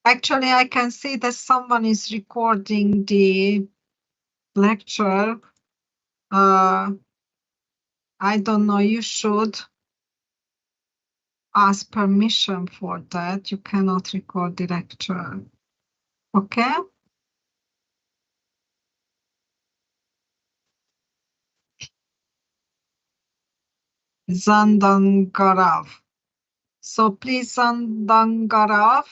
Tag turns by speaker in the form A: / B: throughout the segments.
A: Actually, I can see that someone is recording the lecture. I don't know, you should ask permission for that. You cannot record the lecture. Okay? Zandangarav. So please, Zandangarav,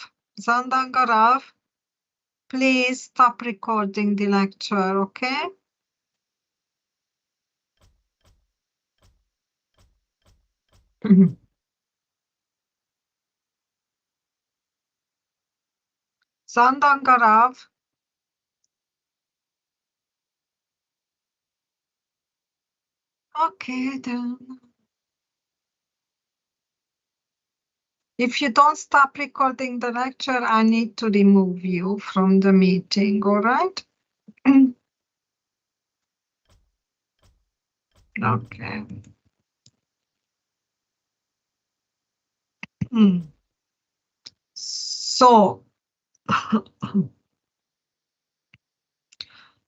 A: please stop recording the lecture, okay? Zandangarav. Okay, then. If you don't stop recording the lecture, I need to remove you from the meeting, all right? Okay. So,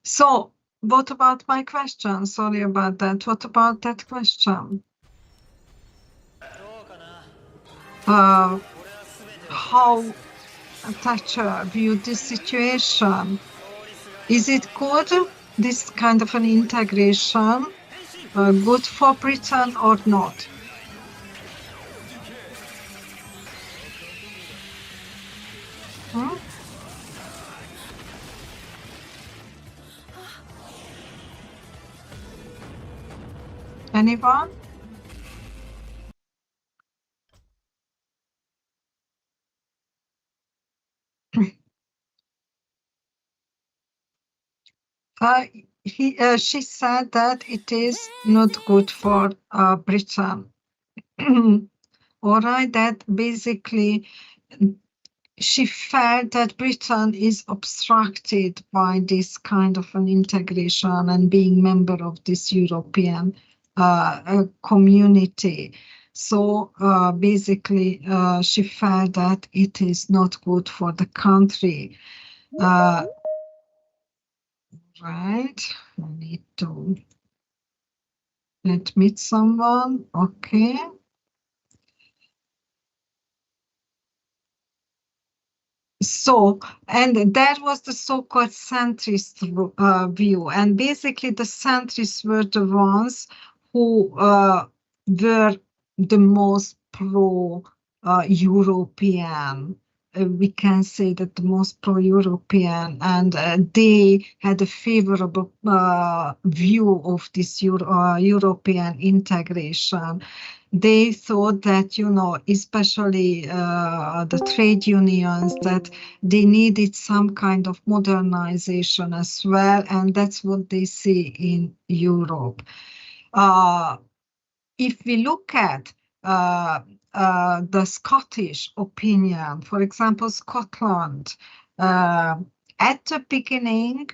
A: so what about my question? Sorry about that. What about that question? How Thatcher viewed this situation? Is it good, this kind of an integration, good for Britain or not? Hmm? Anyone? She said that it is not good for Britain. All right, that basically she felt that Britain is obstructed by this kind of an integration and being member of this European community. So basically, she felt that it is not good for the country. Right, I need to admit someone. Okay. So, and that was the so-called centrist view. And basically, the centrists were the ones who were the most pro-European. We can say that the most pro-European, and they had a favorable view of this European integration. They thought that, especially the trade unions, that they needed some kind of modernization as well, and that's what they see in Europe. If we look at the Scottish opinion, for example, Scotland, at the beginning,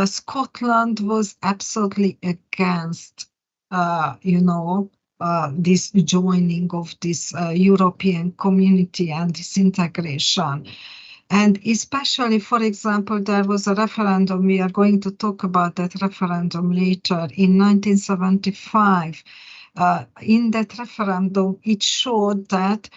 A: Scotland was absolutely against, this joining of this European community and this integration. And especially, for example, there was a referendum, we are going to talk about that referendum later, in 1975. In that referendum, it showed that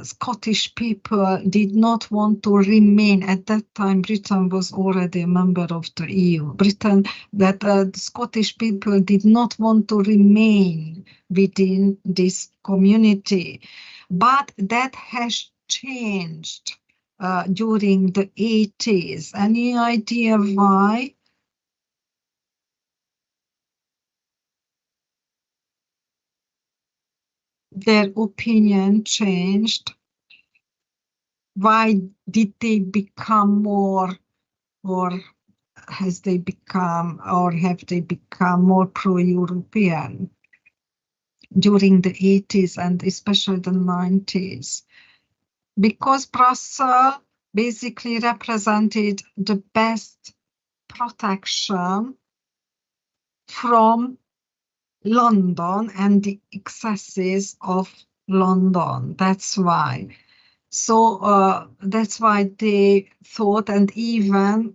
A: Scottish people did not want to remain. At that time, Britain was already a member of the EU. The Scottish people did not want to remain within this community. But that has changed during the 80s. Any idea why? Their opinion changed? Why did they become more, or have they become more pro-European during the 80s and especially the 90s? Because Brussels basically represented the best protection from London and the excesses of London. That's why. So that's why they thought, and even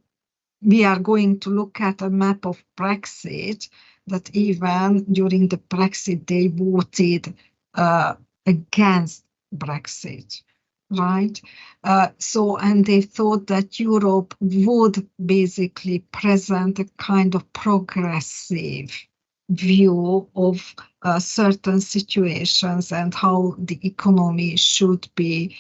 A: we are going to look at a map of Brexit, that even during the Brexit, they voted against Brexit, right? And they thought that Europe would basically present a kind of progressive view of certain situations and how the economy should be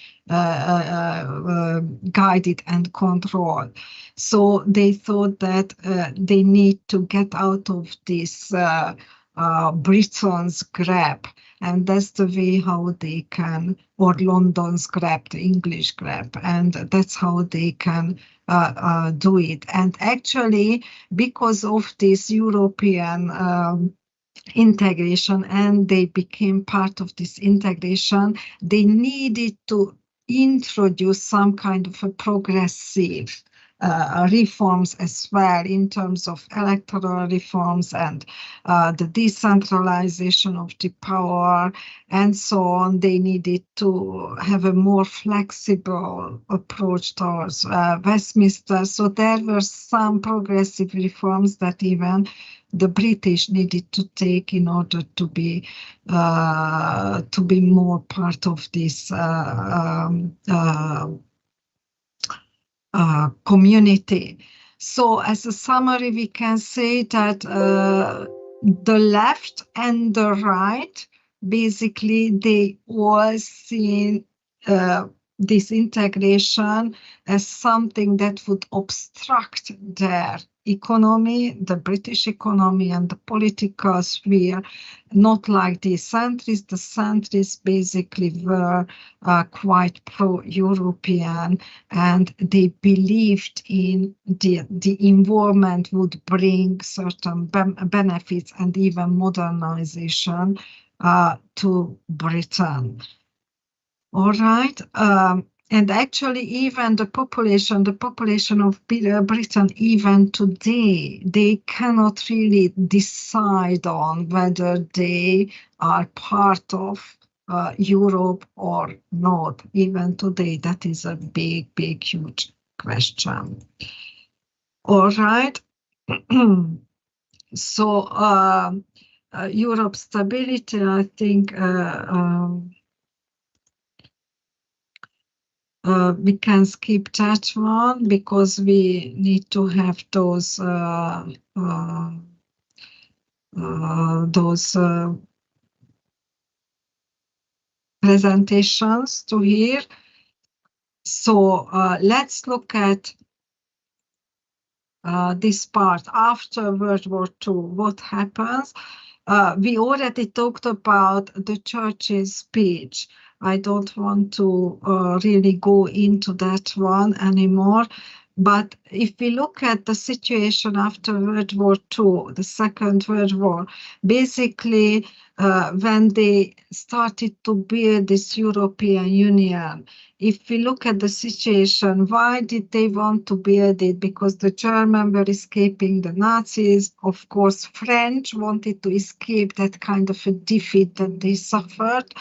A: guided and controlled. So they thought that they need to get out of this Britain's grab, and that's the way how they can, or London's grab, the English grab, and that's how they can do it. And actually, because of this European integration, and they became part of this integration, they needed to introduce some kind of a progressive reforms as well in terms of electoral reforms and the decentralization of the power and so on. They needed to have a more flexible approach towards Westminster. So there were some progressive reforms that even the British needed to take in order to be more part of this community. So as a summary, we can say that the left and the right, basically, they all see this integration as something that would obstruct their economy, the British economy and the political sphere, not like the centrists. The centrists basically were quite pro-European, and they believed in the involvement would bring certain benefits and even modernization to Britain. All right. And actually, even the population of Britain, even today, they cannot really decide on whether they are part of Europe or not. Even today, that is a big, huge question. All right. So Europe stability, I think we can skip that one because we need to have those presentations to hear. So let's look at this part after World War II. What happens? We already talked about the Churchill's speech. I don't want to really go into that one anymore. But if we look at the situation after World War II, the Second World War, basically when they started to build this European Union, if we look at the situation, why did they want to build it? Because the Germans were escaping the Nazis. Of course, French wanted to escape that kind of a defeat that they suffered.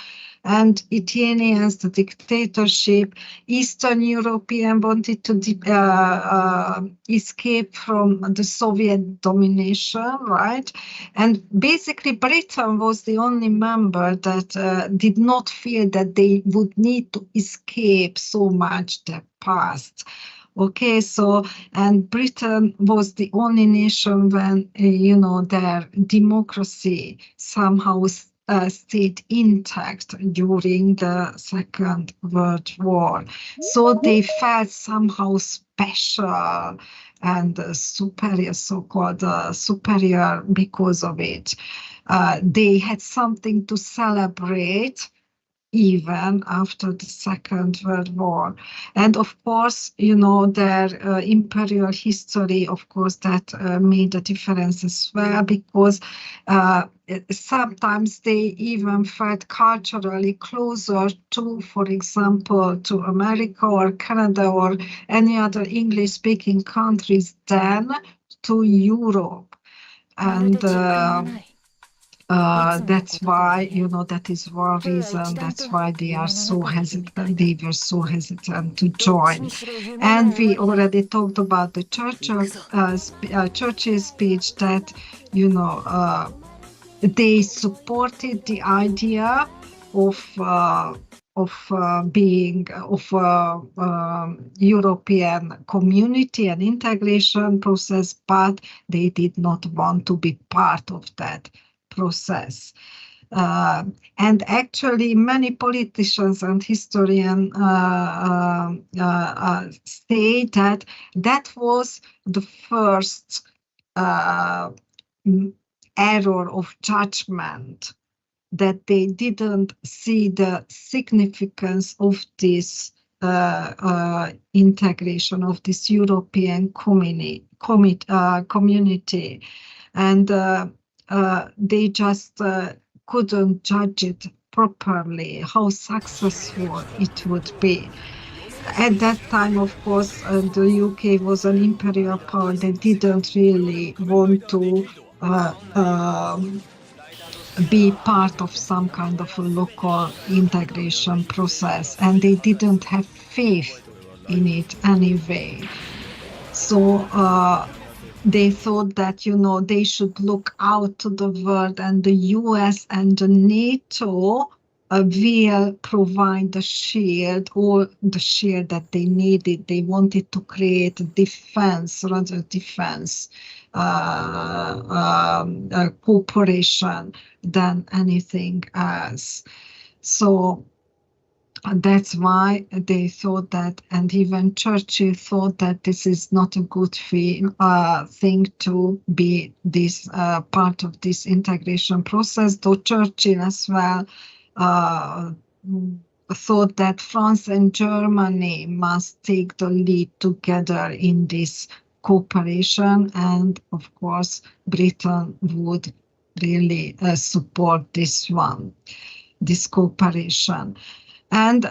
A: And Italians, the dictatorship. Eastern European wanted to escape from the Soviet domination, right? And basically, Britain was the only member that did not feel that they would need to escape so much the past. Okay, so, and Britain was the only nation when, their democracy somehow stayed intact during the Second World War. So they felt somehow special and superior, so-called superior because of it. They had something to celebrate even after the Second World War. And of course, their imperial history, of course, that made a difference as well, because sometimes they even felt culturally closer to, for example, to America or Canada or any other English-speaking countries than to Europe. And That's why, that is one reason. That's why they are so hesitant. They were so hesitant to join. And we already talked about the Churchill's speech that, they supported the idea of being of European community and integration process, but they did not want to be part of that process. And actually, many politicians and historians say that that was the first error of judgment, that they didn't see the significance of this integration of this European community, and they just couldn't judge it properly, how successful it would be. At that time, of course, the UK was an imperial power. They didn't really want to be part of some kind of a local integration process, and they didn't have faith in it anyway. So they thought that, they should look out to the world, and the US and the NATO will provide the shield, or the shield that they needed. They wanted to create a defense, rather defense cooperation than anything else. So that's why they thought that, and even Churchill thought that this is not a good thing to be this part of this integration process, though Churchill as well thought that France and Germany must take the lead together in this cooperation, and of course Britain would really support this cooperation. And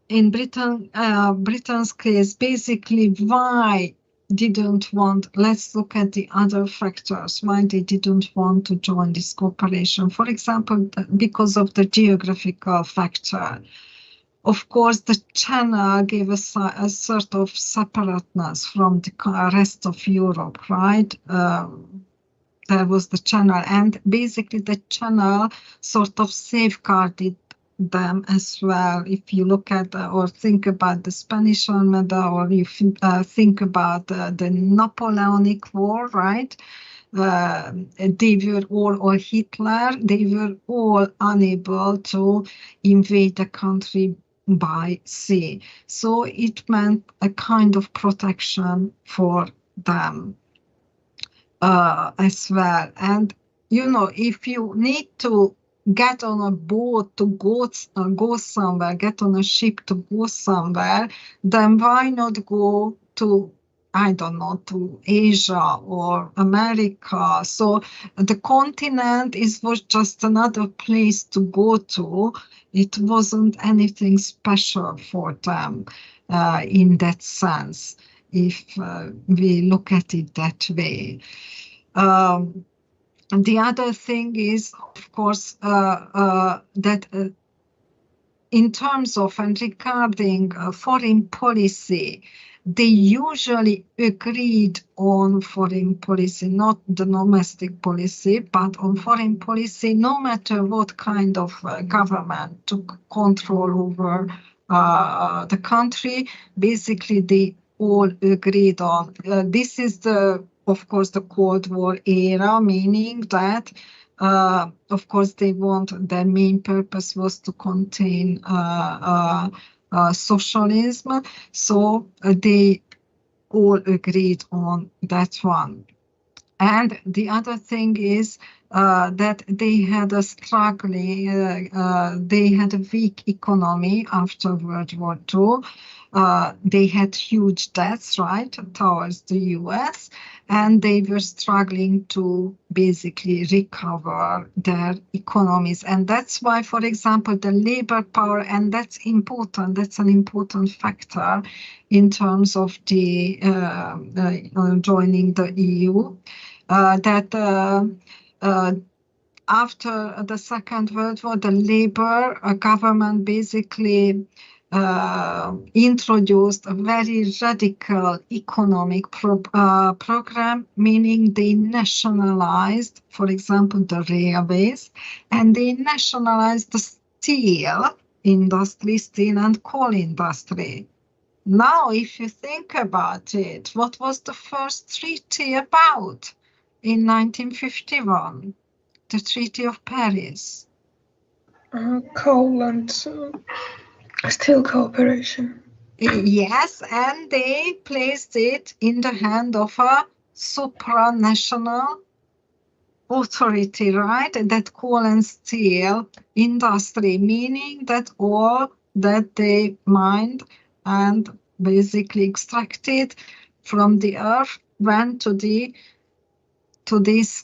A: in Britain's case, basically, why didn't want, let's look at the other factors, why they didn't want to join this cooperation. For example, because of the geographical factor. Of course, the Channel gave us a sort of separateness from the rest of Europe, right? There was the Channel, and basically the Channel sort of safeguarded them as well. If you look at or think about the Spanish Armada, or you think about the Napoleonic War, right? They were all, or Hitler, they were all unable to invade the country by sea. So it meant a kind of protection for them as well. And, if you need to get on a boat to go somewhere, get on a ship to go somewhere, then why not go to, I don't know, to Asia or America? So the continent was just another place to go to. It wasn't anything special for them in that sense, if we look at it that way. The other thing is, of course, that in terms of and regarding foreign policy, they usually agreed on foreign policy, not the domestic policy, but on foreign policy, no matter what kind of government took control over the country. Basically, they all agreed on. This is of course, the Cold War era, meaning that, of course, their main purpose was to contain socialism. So they all agreed on that one. And the other thing is that they had they had a weak economy after World War II. They had huge debts, right, towards the US, and they were struggling to basically recover their economies. And that's why, for example, the labor power, and that's important, that's an important factor in terms of the joining the EU. After the Second World War, the Labour government basically introduced a very radical economic program, meaning they nationalized, for example, the railways, and they nationalized the steel industry, steel and coal industry. Now, if you think about it, what was the first treaty about in 1951? The Treaty of Paris.
B: Coal and steel cooperation.
A: Yes, and they placed it in the hand of a supranational authority, right? That coal and steel industry, meaning that all that they mined and basically extracted from the earth went to this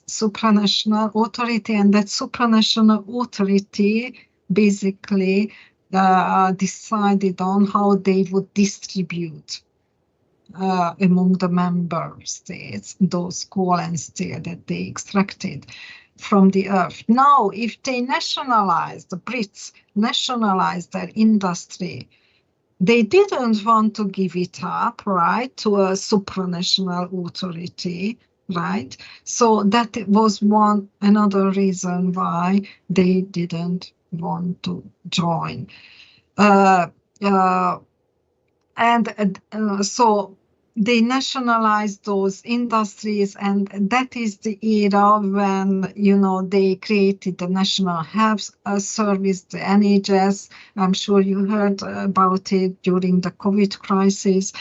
A: supranational authority, and that supranational authority basically decided on how they would distribute among the member states those coal and steel that they extracted from the earth. Now, if they nationalized, the Brits nationalized their industry, they didn't want to give it up, right, to a supranational authority, right? So that was another reason why they didn't want to join. So they nationalized those industries, and that is the era when, they created the National Health Service, the NHS. I'm sure you heard about it during the COVID crisis.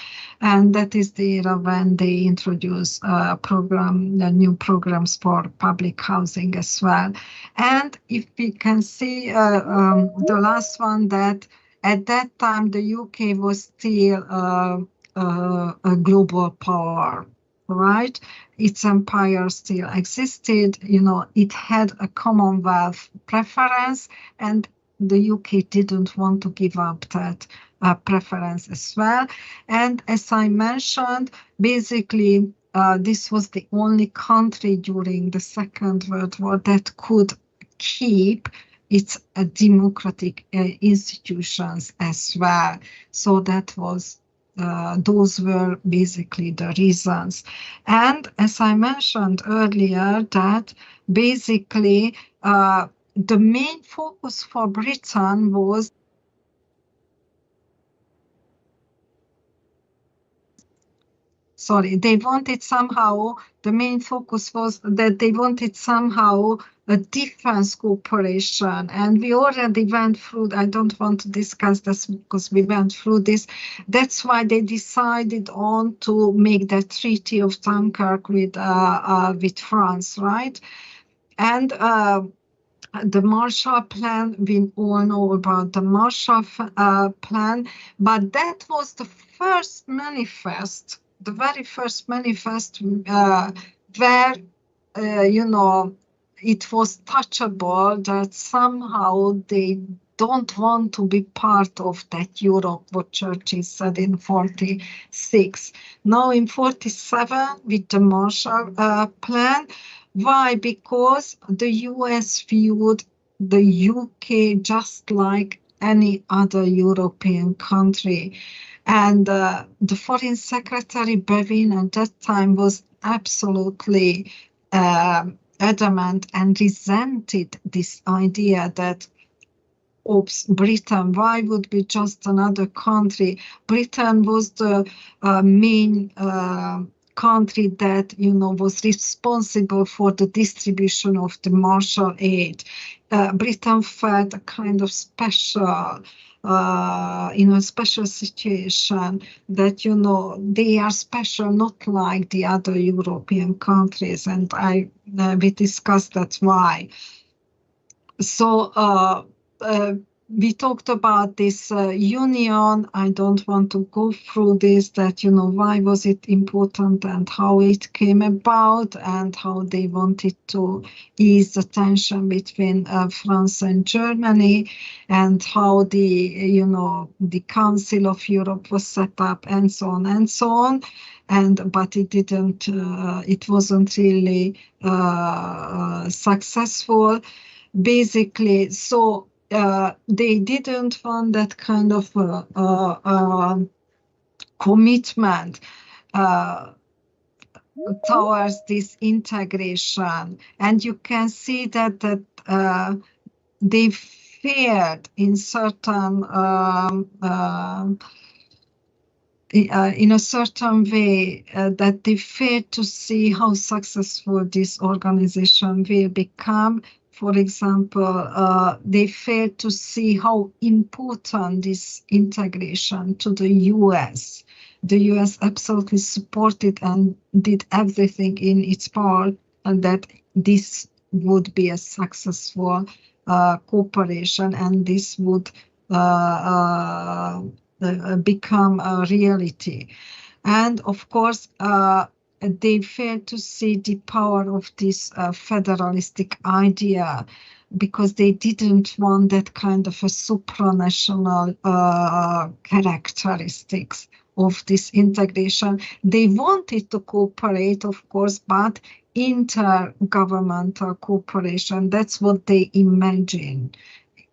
A: And that is the era when they introduced new programs for public housing as well. And if we can see the last one, that at that time, the UK was still a global power, right? Its empire still existed. It had a Commonwealth preference, and the UK didn't want to give up that preference as well. And as I mentioned, basically, this was the only country during the Second World War that could keep its democratic institutions as well. So that was those were basically the reasons. And as I mentioned earlier, that basically the main focus for Britain was the main focus was that they wanted somehow a defense cooperation. And we already went through, I don't want to discuss this because we went through this. That's why they decided on to make the Treaty of Dunkirk with France, right? And the Marshall Plan, we all know about the Marshall Plan, but that was the first manifest, the very first manifest where, it was touchable that somehow they don't want to be part of that Europe, what Churchill said in 46. Now in 47, with the Marshall Plan. Why? Because the US viewed the UK just like any other European country. And the Foreign Secretary Bevin at that time was absolutely adamant and resented this idea that, oops, Britain, why would be just another country? Britain was the main country that, was responsible for the distribution of the Marshall Aid. Britain felt a kind of special, in a special situation that, they are special, not like the other European countries. And we discussed that's why. So we talked about this union. I don't want to go through this, that, why was it important and how it came about and how they wanted to ease the tension between France and Germany and how the Council of Europe was set up and so on and so on. But it wasn't really successful, basically. So they didn't want that kind of commitment towards this integration, and you can see that they feared in certain in a certain way that they feared to see how successful this organization will become. For example, they failed to see how important this integration to the US. The US absolutely supported and did everything in its part, and that this would be a successful cooperation, and this would become a reality. And of course, they failed to see the power of this federalistic idea, because they didn't want that kind of a supranational characteristics of this integration. They wanted to cooperate, of course, but intergovernmental cooperation, that's what they imagined.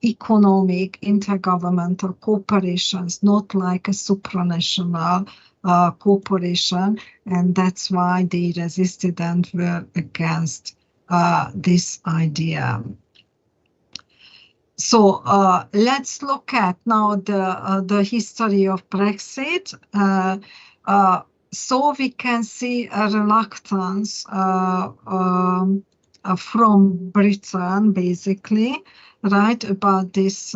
A: Economic intergovernmental cooperations, not like a supranational cooperation, and that's why they resisted and were against this idea. So let's look at now the history of Brexit. So we can see a reluctance from Britain, basically, right, about this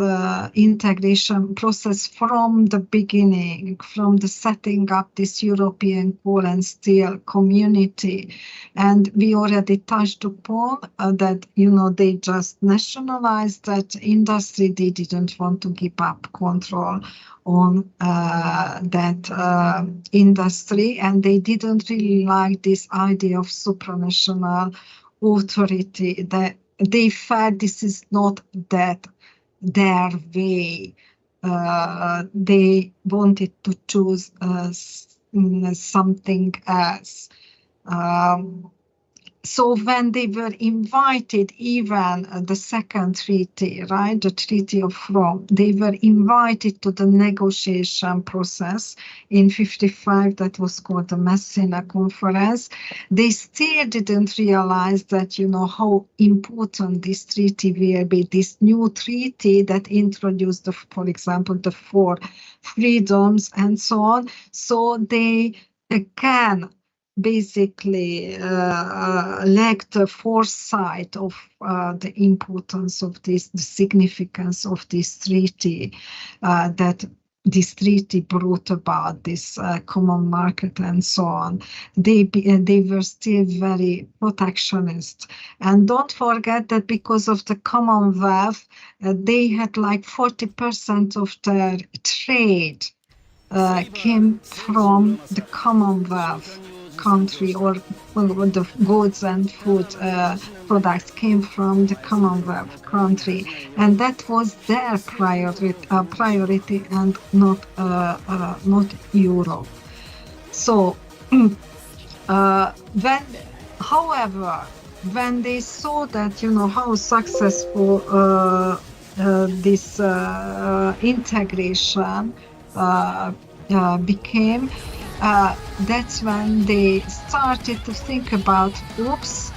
A: integration process from the beginning, from the setting up this European coal and steel community. And we already touched upon that, they just nationalized that industry. They didn't want to give up control on that industry, and they didn't really like this idea of supranational authority. That they felt this is not that their way. They wanted to choose something else. So when they were invited, even the second treaty, right, the Treaty of Rome, they were invited to the negotiation process in 1955, that was called the Messina Conference. They still didn't realize that, how important this treaty will be, this new treaty that introduced, for example, the 4 freedoms and so on. So they again basically lacked the foresight of the importance of this, the significance of this treaty, that this treaty brought about this common market and so on. They were still very protectionist. And don't forget that because of the Commonwealth, they had like 40% of their trade came from the Commonwealth country, or the goods and food products came from the Commonwealth country, and that was their priority and not Europe. So when they saw that, how successful this integration became, that's when they started to think about, oops,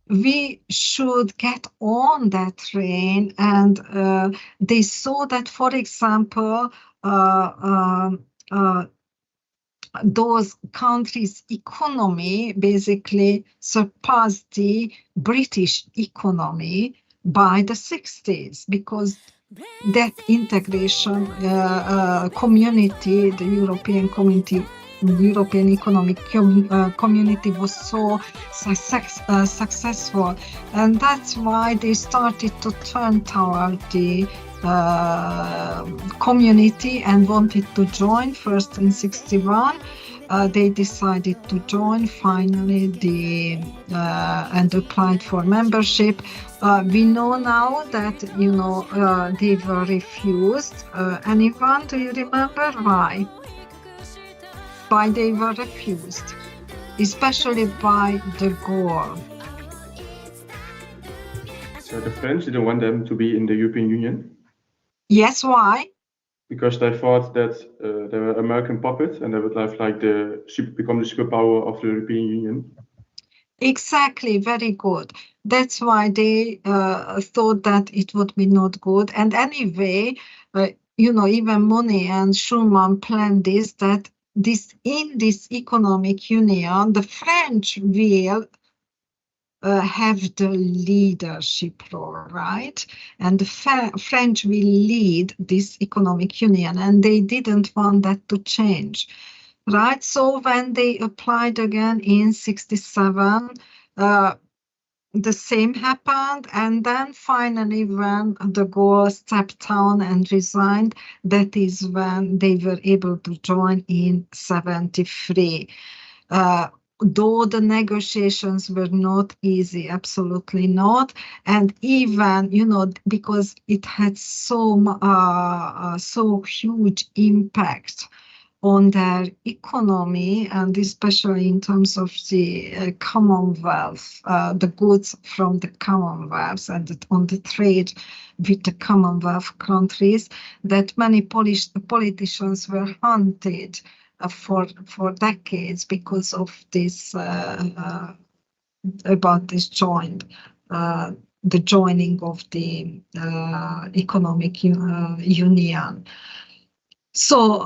A: we should get on that train. And they saw that, for example, those countries' economy basically surpassed the British economy by the 60s, because that integration community, the European community, European economic community was so successful, and that's why they started to turn toward the community and wanted to join first in 61. They decided to join finally and applied for membership. We know now that they were refused. Anyone, do you remember why? Why they were refused, especially by de Gaulle?
C: So the French didn't want them to be in the European Union?
A: Yes, why?
C: Because they thought that they were American puppets and they would have like become the superpower of the European Union.
A: Exactly, very good. That's why they thought that it would be not good. And anyway, even Monnet and Schuman planned this, that in this economic union, the French will have the leadership role, right? And the French will lead this economic union, and they didn't want that to change, right? So when they applied again in 67, the same happened, and then finally when de Gaulle stepped down and resigned, that is when they were able to join in 73. Though the negotiations were not easy, absolutely not, and even because it had so huge impact on their economy, and especially in terms of the Commonwealth, the goods from the Commonwealth and on the trade with the Commonwealth countries, that many politicians were hunted for decades because of this about this the joining of the economic union. So,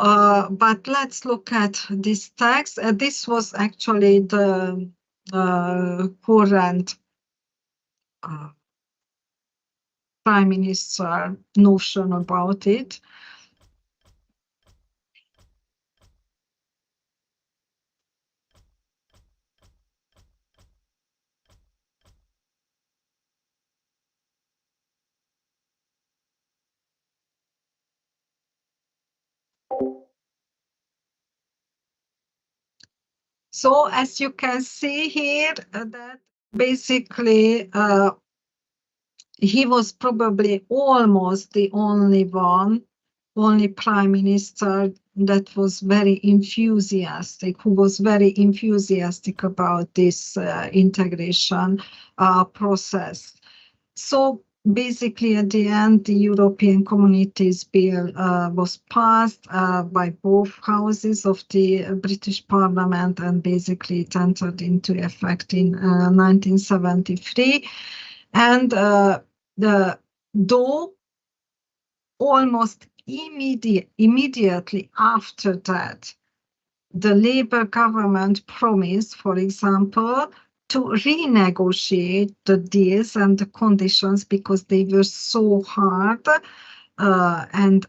A: but let's look at this text. This was actually the current prime minister notion about it. So as you can see here, that basically he was probably almost the only prime minister that was very enthusiastic, who was very enthusiastic about this integration process. So basically, at the end, the European Communities Bill was passed by both houses of the British Parliament, and basically it entered into effect in 1973. And though almost immediately after that, the Labour government promised, for example, to renegotiate the deals and the conditions because they were so hard, and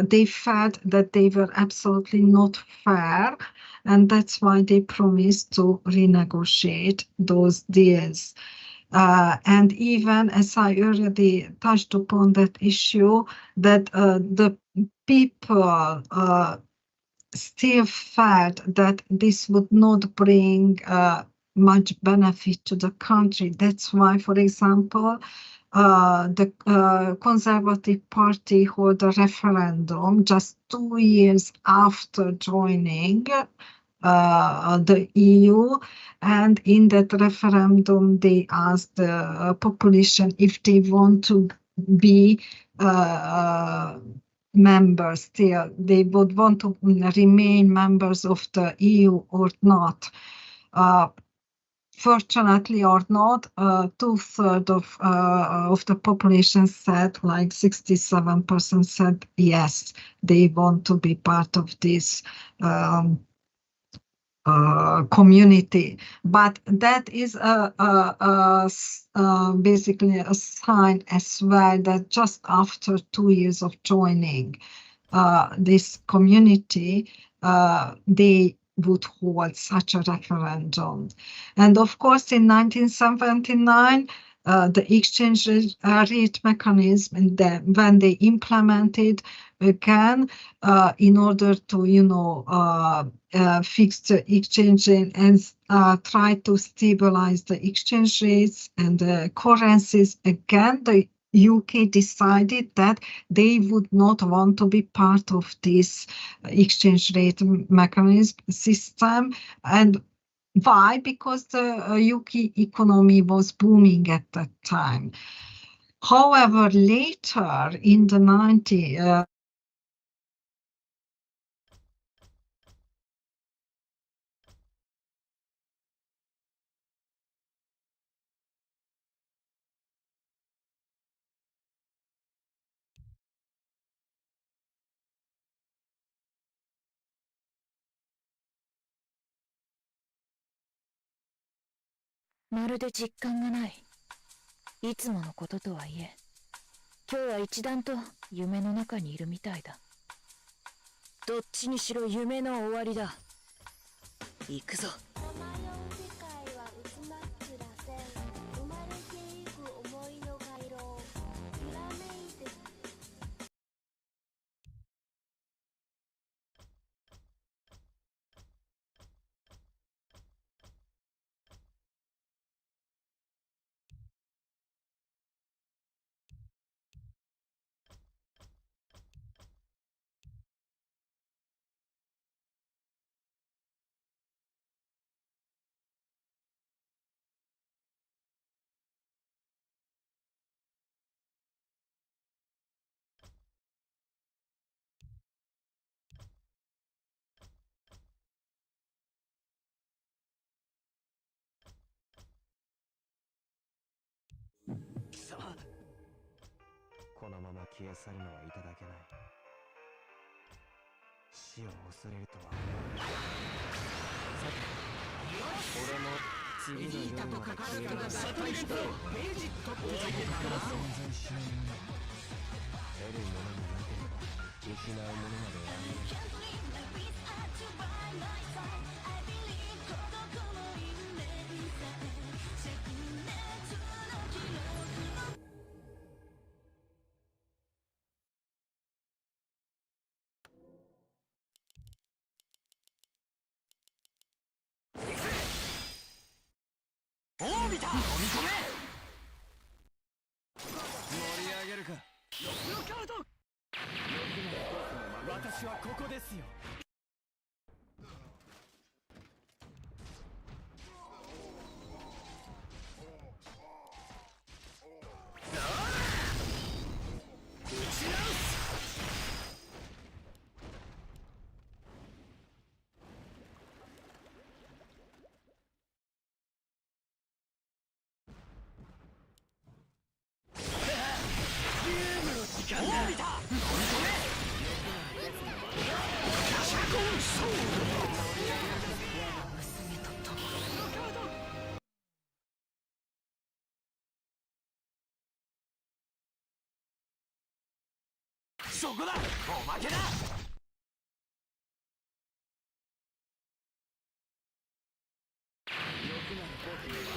A: they felt that they were absolutely not fair, and that's why they promised to renegotiate those deals. And even as I already touched upon that issue, that the people still felt that this would not bring much benefit to the country. That's why, for example, the Conservative Party held a referendum just 2 years after joining the EU, and in that referendum they asked the population if they want to be members still, they would want to remain members of the EU or not. Fortunately or not, 2/3 of the population said, like 67% said yes, they want to be part of this community. But that is basically a sign as well that just after 2 years of joining this community, they would hold such a referendum. And of course, in 1979, the exchange rate mechanism, and then when they implemented again in order to, fix the exchange rate and try to stabilize the exchange rates and the currencies. Again, the UK decided that they would not want to be part of this exchange rate mechanism system. And why? Because the UK economy was booming at that time. However, later in the 90s,
D: まるで実感がない。いつものこととはいえ、今日は一段と夢の中にいるみたいだ。どっちにしろ夢の終わりだ。行くぞ。
E: このまま消え去るのはいただけない。死を恐れるとは。さて、俺も次の夜まで消えるのだ。存在しないもの得るものになければ失うものまでありえない。盛り上げるか。私はここですよ。そこだ、おまけだ。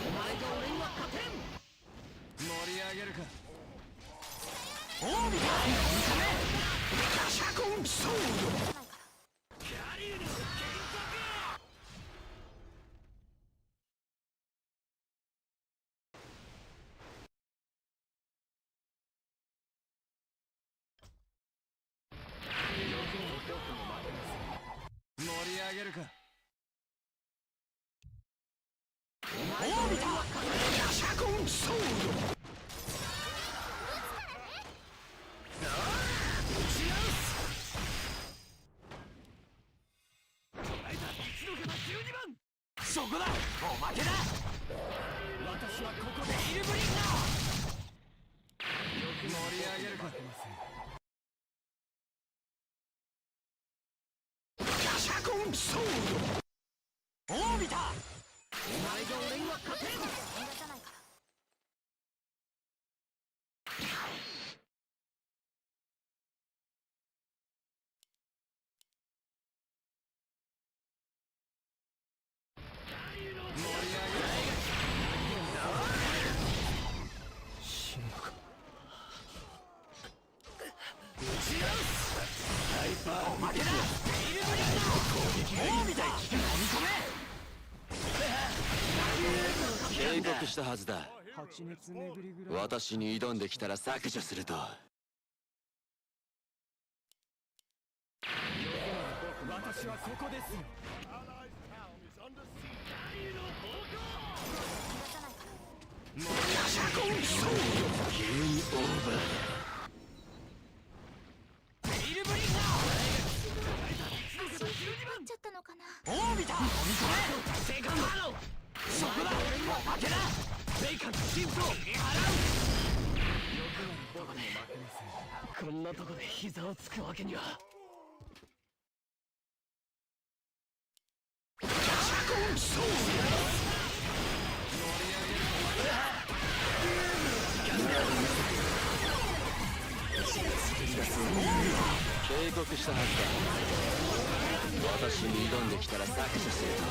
E: お前と俺には勝てん。盛り上げるか。おーみたい。ガシャコンソード。キャリーの剣盛り上げるか。おーみた。ガシャコンソード。そこだ、おまけだ。私はここでイルブリンだ。盛り上げるか。ガシャコンソード。おーみた。お前が俺には勝てん。盛り上げる。告したはずだ。私に挑んできたら削除すると。私はここですよ。急にオーバーだ。ビルブリンガーちゃったのかな。おー見た。セカンドハロー。そこだ。負けだ。ベイカンシフトを払う。こんなとこで膝をつくわけには。警告したはずだ。私に挑んできたら削除すると。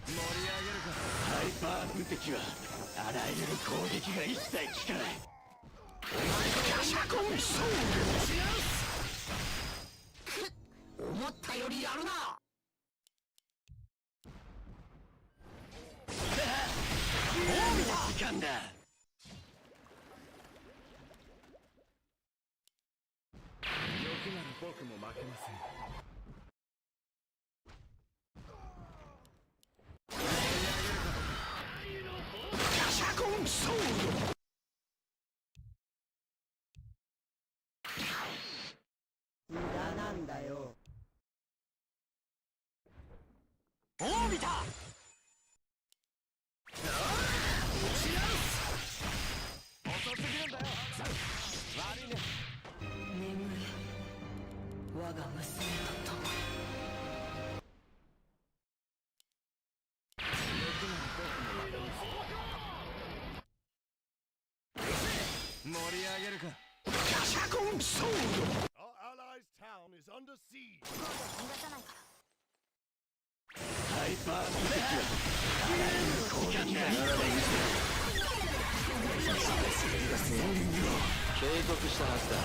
E: 盛り上げるか。ハイパー無敵はあらゆる攻撃が一切効かない。キャシャコンソール。思ったよりやるな。時間だ。欲なら僕も負けません。キャシャコンソール。無駄なんだよ。おー見た。遅すぎるんだよ。悪いね。眠れ我が娘と共に。盛り上げるか。キャシャコンソール。ハイパー無敵は攻撃が警告したはずだ。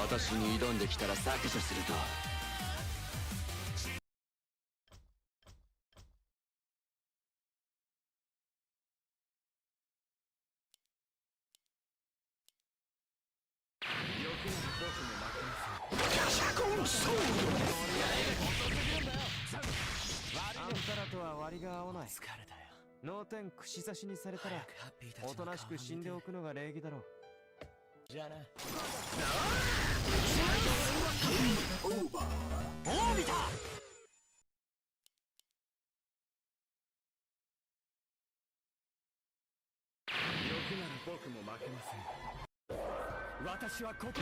E: 私に挑んできたら削除すると。キャシャコンソール。
F: あんたらとは割が合わない。疲れたよ。脳天串刺しにされたらおとなしく死んでおくのが礼儀だろう。じゃあな。
E: おー見た。
F: 欲なら僕も負けません。私はここで。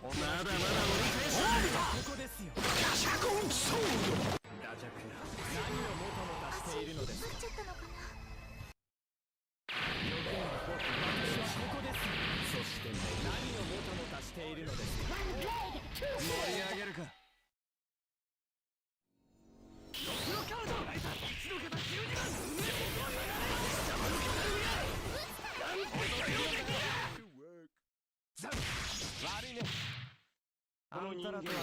F: まだまだ折り返しここですよ。
E: キャシャコンソール。
F: ラジャクナ、何をもたもたしているのですか。
D: ちゃったのかな。
F: 欲なら僕、私はここです。そして何をもたもたしているのですか。
E: 盛り上げるか。
F: 悪いね。あんたらとは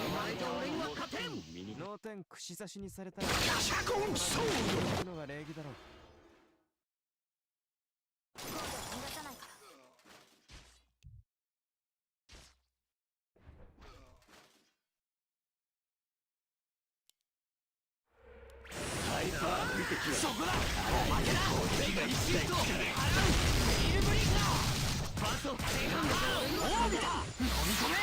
F: 脳天串刺しにされたら
E: キャシャコンソール。
F: のが礼儀だろう。
E: ハイパー無敵はそこだ。負けだ。ベイカンシフトを払う。ビルブリンガー。ファーストセカンドハロー。オービタ飲み込め。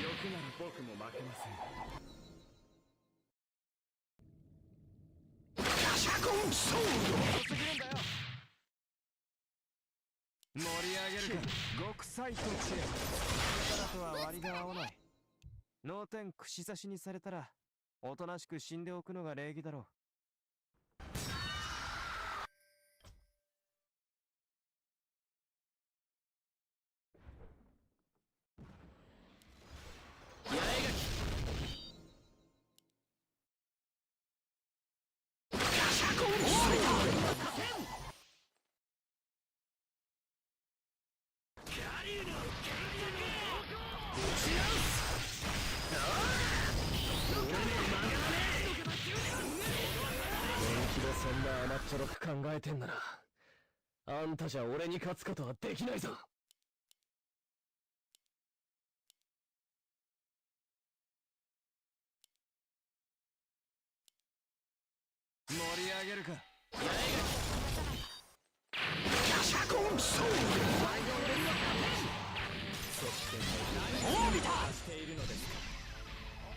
F: 欲なら僕も負けません。
E: キャシャコンソール。
F: 遅すぎるんだよ。盛り上げるか。極彩と知れ。あなたらとは割が合わない。脳天串刺しにされたらおとなしく死んでおくのが礼儀だろう。な甘っちょろく考えてんなら、あんたじゃ俺に勝つことはできないぞ。盛り上げるか。シャコンソール。そして何を見たしているのですか。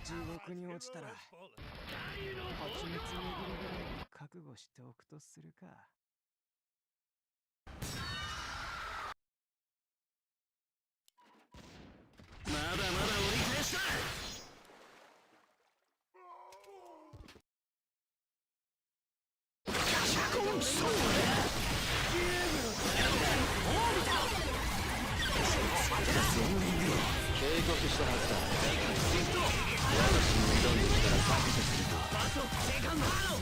F: 地獄に落ちたら蜂蜜握るぐらい覚悟しておくとするか。まだまだ折り返しだ。シャコンソール。警告したはずだ。私に挑んできたら削除すると。セカンドハロー。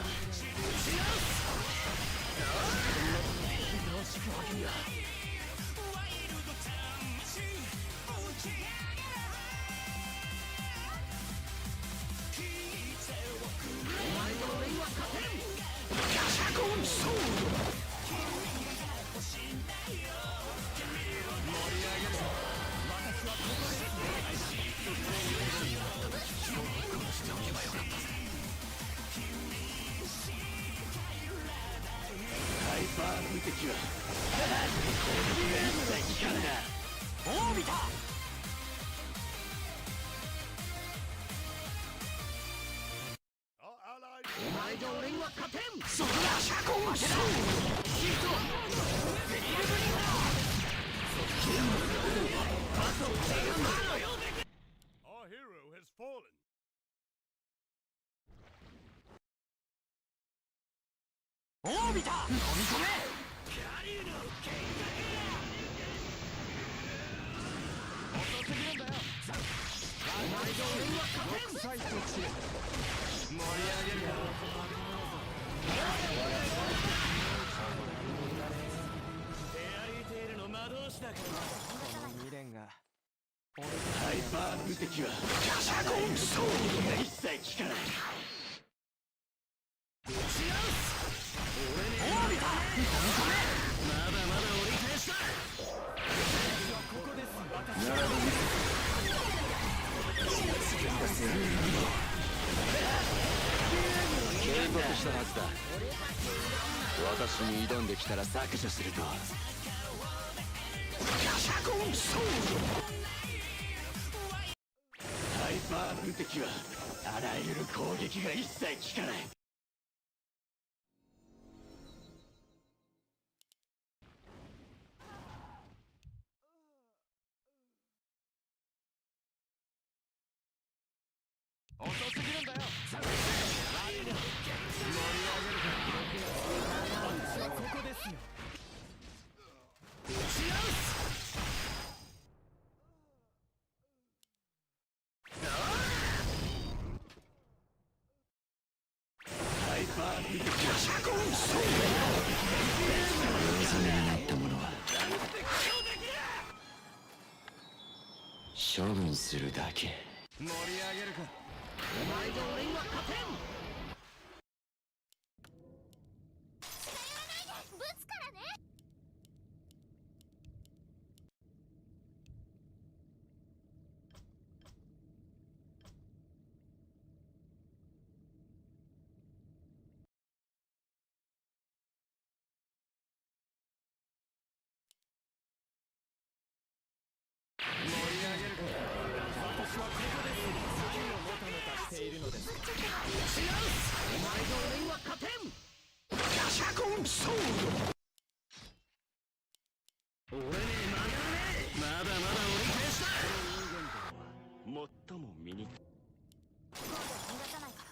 F: お前の俺には勝てん。シャコンソール。盛り上げるぞ。私はここです。殺しておけばよかったぜ。ハイパー無敵は攻撃が一切効かない。オービター。お前じゃ俺には勝てん。そこだ。シャコンソール。シフトベリルブリンダー。Our hero has fallen. オービター飲み込め。遅すぎるんだよ。お前と俺には勝てん。国際特殊盛り上げるよ。フェアリーテールの魔導士だから。この未練がハイパー無敵はシャコンソールが一切効かない。打ち直す。俺にオービターまだまだ折り返しだ。ここです。私は警告したはずだ。私に挑んできたら削除すると。シャコンソール。ハイパー無敵はあらゆる攻撃が一切効かない。遅すぎるんだよ。盛り上げるか。私はここですよ。打ち直す。ハイパーミルクはシャコンソール。それになったものは処分するだけ。盛り上げるか。お前と俺には勝てん。ぶつからね。盛り上げるか。私はここです。次をもたもたしているのです。打ち直す。お前と俺には勝てん。シャコンソール。俺に曲がらねえ。まだまだ折り返しだ。この人間道は最も身に。今度は逃がさないから。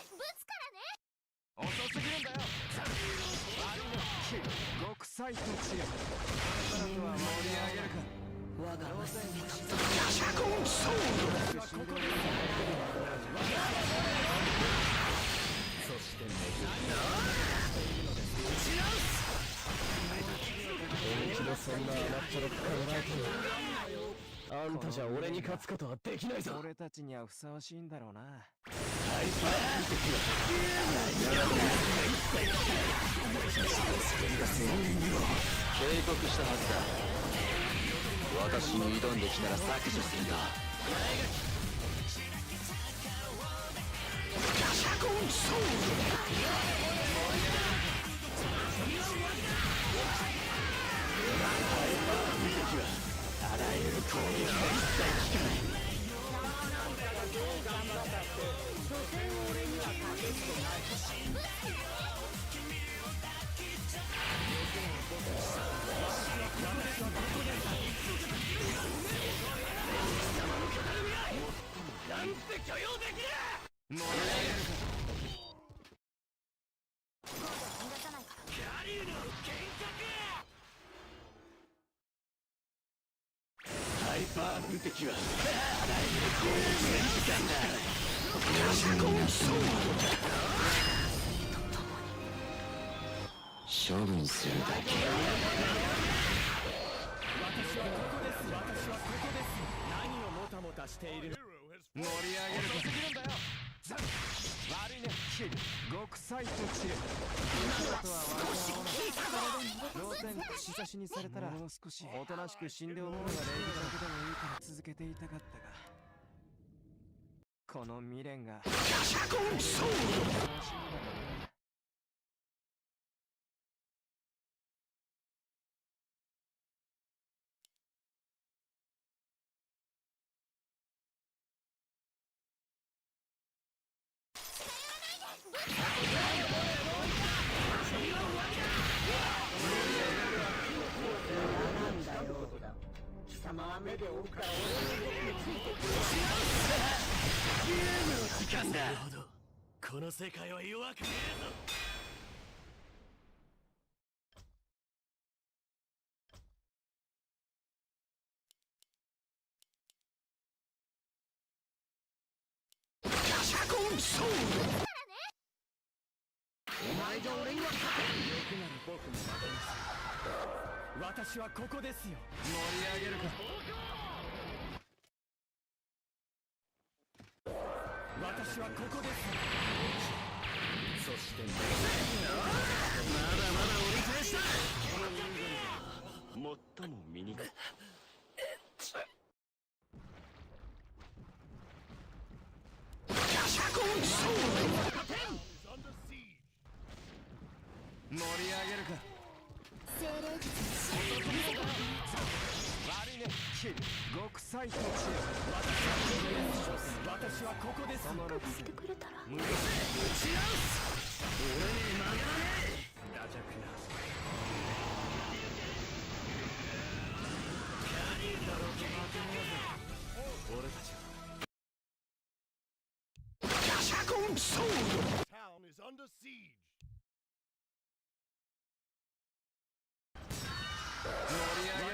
F: ぶつからね。遅すぎるんだよ。極彩特殊。君は盛り上げるか。我が娘とシャコンソール。そして打ち直す。本気でそんな甘っちょろく考えてる。あんたじゃ俺に勝つことはできないぞ。俺たちにはふさわしいんだろうな。警告したはずだ。私に挑んできたら削除するよ。あらゆる攻撃が一切効かない。なんて許容できる。もらえるか。キャリーの幻覚。ハイパー無敵はあらゆる攻撃が時間だ。処分するだけ。私はここです。私はここです。何をもたもたしている。盛り上げるとすぎるんだよ。悪いね、キル。極彩とキル。今のは少し効いたぞ。ローテン串刺しにされたらもう少しおとなしく死んでおくのが礼儀だけでもいいから続けていたかったが、この未練が貴様は目で追うから俺についてくる。ゲームの時間だ。なるほど。この世界は弱くねえぞ。ガシャコンソール。お前が俺には勝てん。欲なら僕も負けます。私はここですよ。盛り上げるか。私はここです。そしてまだまだ折り返した。この人間が最も醜い。ガシャコンソール。盛り上げるか。精霊術悪いね、キル。極彩とキル。私はここです。その6戦無理して打ち直す。俺に曲げられ。ダジャクなキャリーだろうと負けねえぞ。俺たちはガシャコンソール。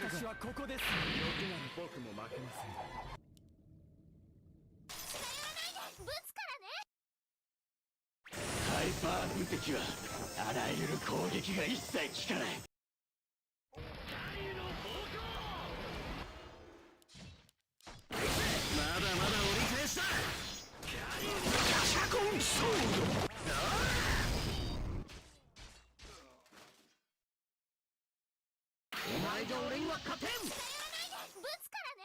F: 私はここです。欲なら僕も負けません。ぶつからね。ハイパー無敵はあらゆる攻撃が一切効かない。まだまだ折り返した。ガシャコンソール。お前が俺には勝てん。ぶつからね。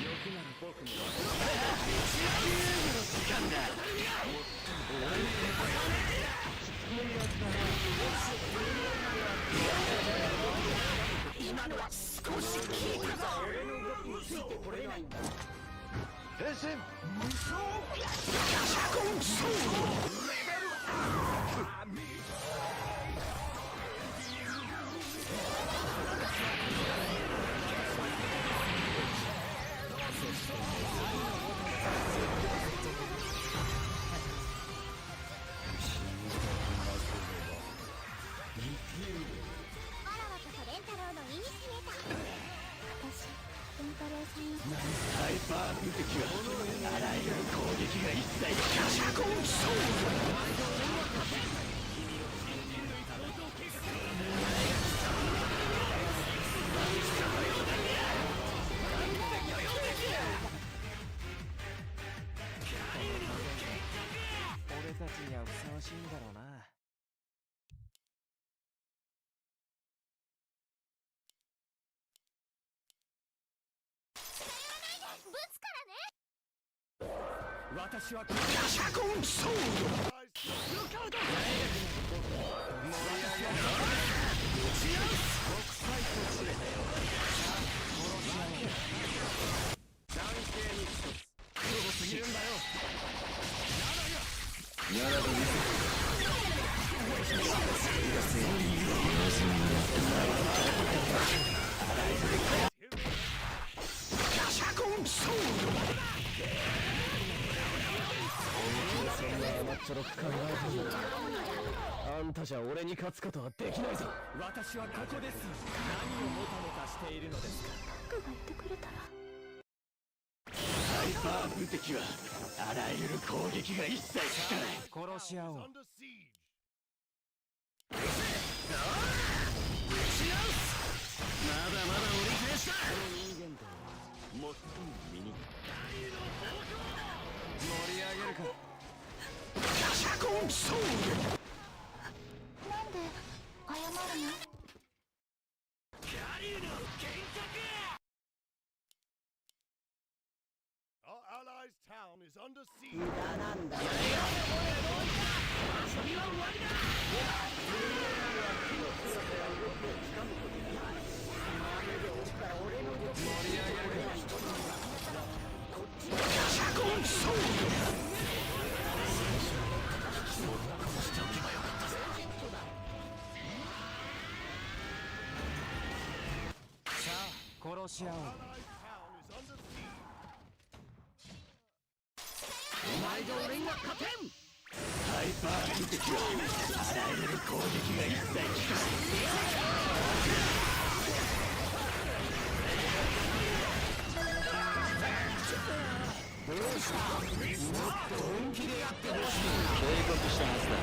F: 欲なら僕も。時間だ。今のは少し効いたぞ。俺の動きについてこれないんだ。変身。無双。ガシャコンソール。レベルハイパー無敵はあらゆる攻撃が一切ガシャコンソール。
E: 私はシャコンソードルカード盛り上げる打ち合う国際とすれ男性に一つ黒すぎるんだよならがシャコンソードそんな甘っちょろく考えてんだあんたじゃ俺に勝つことはできないぞ私はここです何をもたもたしているのですか
D: 僕がいてくれたら
E: ハイパー無敵はあらゆる攻撃が一切効かない殺し合おうまだまだ折り返したこの人間と最も身に盛り上げるかシャコンソー
D: なんで謝るの
E: ドキャリューの幻覚
F: Our allies' town is under siege.
E: 無駄なんだよ遊びは終わりだ盛り上げるかシャコンソー殺しておけばよかったぜさあ殺し合おう
F: Allies' town is under siege.
E: お前が俺には勝てんハイパー無敵はあらゆる攻撃が一切効かどうしたもっと本気でやってほしい警告したはずだ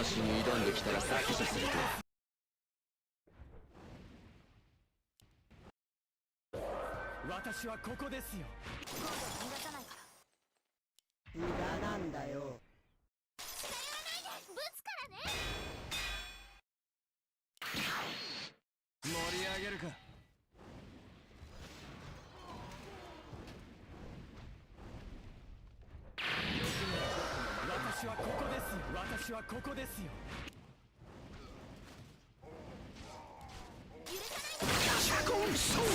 E: 私に挑んできたら削除すると私はここですよ
D: 今度は逃がさないから
G: 無駄なんだよ。
D: ぶつからね
E: 盛り上げるか私はここですよ私はここですよシャコンソード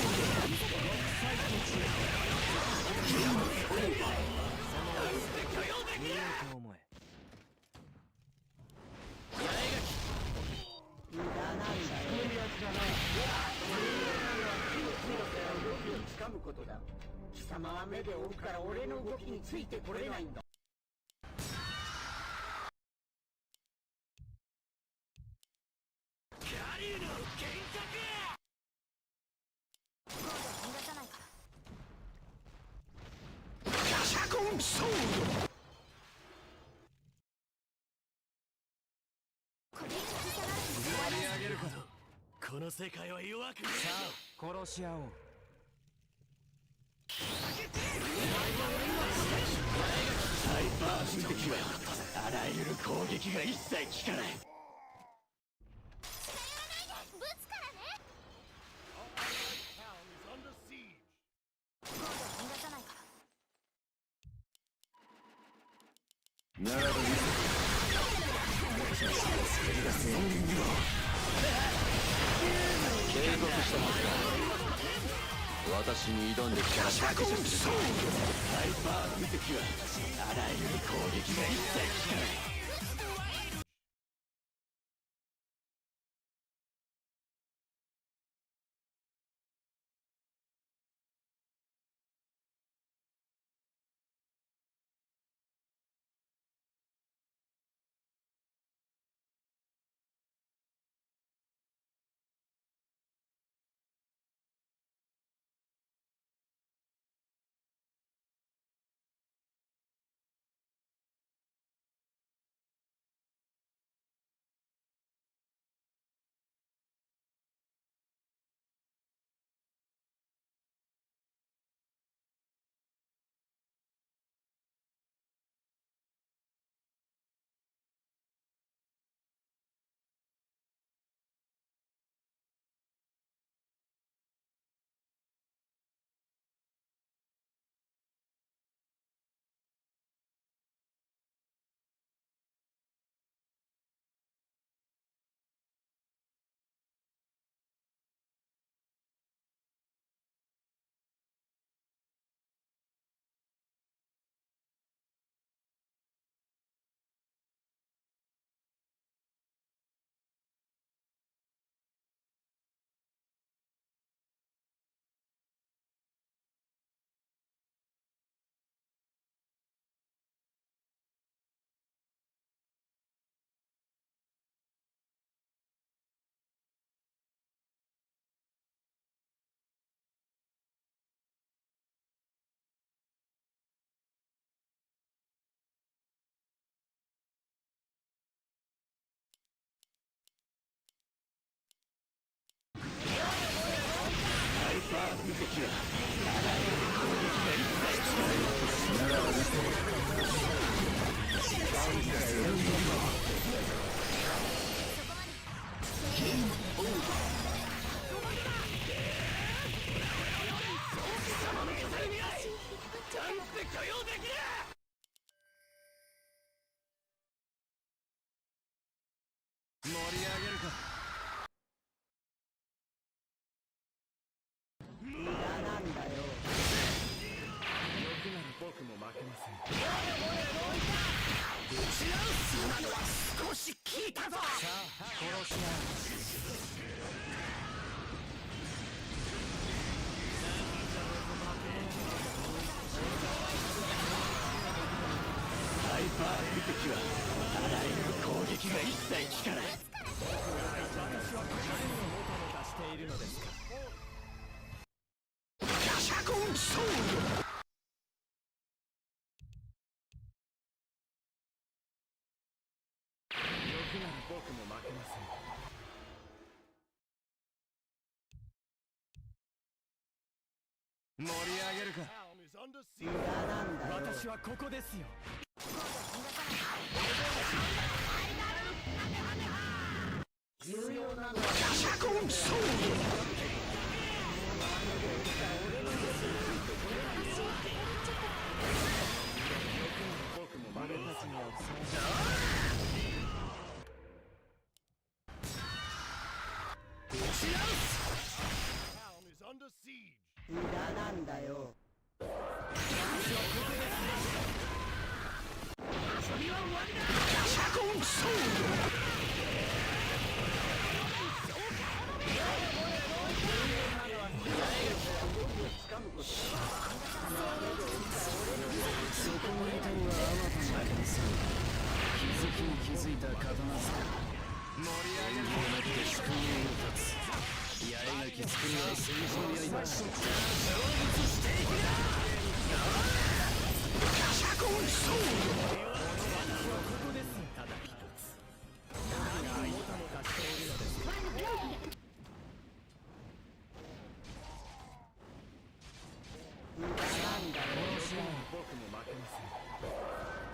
E: 見ようと思え
G: 無駄なんだよ。動きに掴むことだ。貴様は目で追うから俺の動きについてこれないんだ。
E: キャリューの幻覚
D: 今度は逃がさないから
E: シャコンソード
D: これに引き下がる
E: 盛り上げるかこの世界は弱くさあ殺し合おうハイパー無敵はあらゆる攻撃が一切効かない
D: ぶつからね
F: Our allies' town is under siege.
D: 今度は逃がさないから
E: ならば見せて警告したはずだ私に挑んできたら削除するハイパー無敵はあらゆる攻撃が一切効かない盛り上げるか。無駄なんだよ。欲なら僕も負けません。打ち直す。今のは少し効いたぞ。さあ殺し合う。ハイパー無敵はあらゆる攻撃が一切効かない。私はここでももたもたしているのですか。ガシャコンソウル。欲なら僕も負けません。盛り上げるか。私はここですよ。重要なのはガシャコンソウル。僕も俺たちにはふさわしい。打ち直す。無駄なんだよ。遊びは終わりだ。ガシャコンソウル。そこにいたのはあまたの剣さん。気づきに気づいた刀使い。盛り上げるこうなって主君を立つ。八重垣作りは戦場刃。成仏していくよ。ガシャコンソウル。私はここです。ただ一つ。何がもたもたしているのですか。なんだろう。僕も負けません。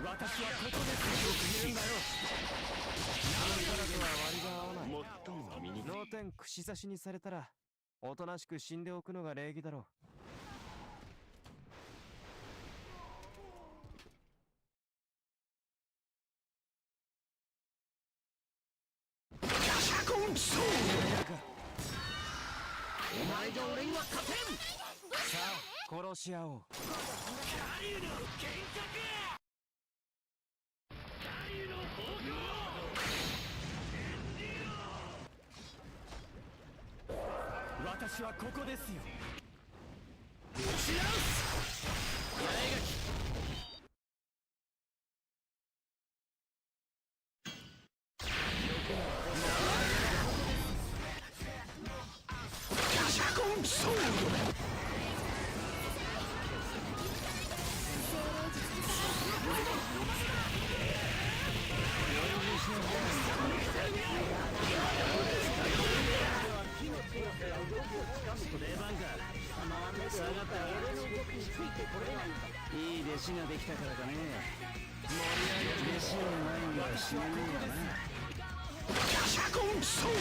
E: 私はここです。よく言うんだよ。何からとは割が合わない。最も身に脳天串刺しにされたらおとなしく死んでおくのが礼儀だろう。ガシャコンソウル。お前が俺には勝てん。さあ殺し合おう。狩人の幻覚。狩人の宝庫。私はここですよ。打ち直す。八重垣。ガシャコンソウル。出番か。下がったら俺の動きについてこれないんだ。いい弟子ができたからかね。盛り上げる弟子の前には死ねねえよな。ガシャコンソウル。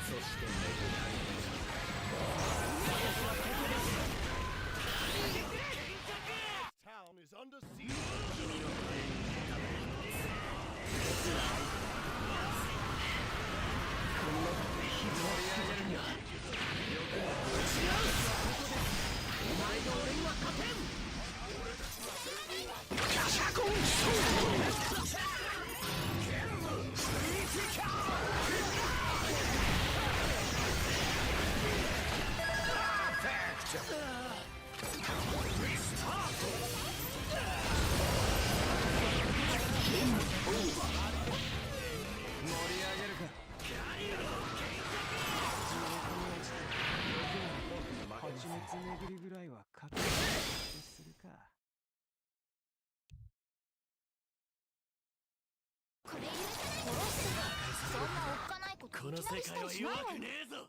E: そして巡り蜂蜜巡りぐらいは勝て。この世界は弱くねえぞ。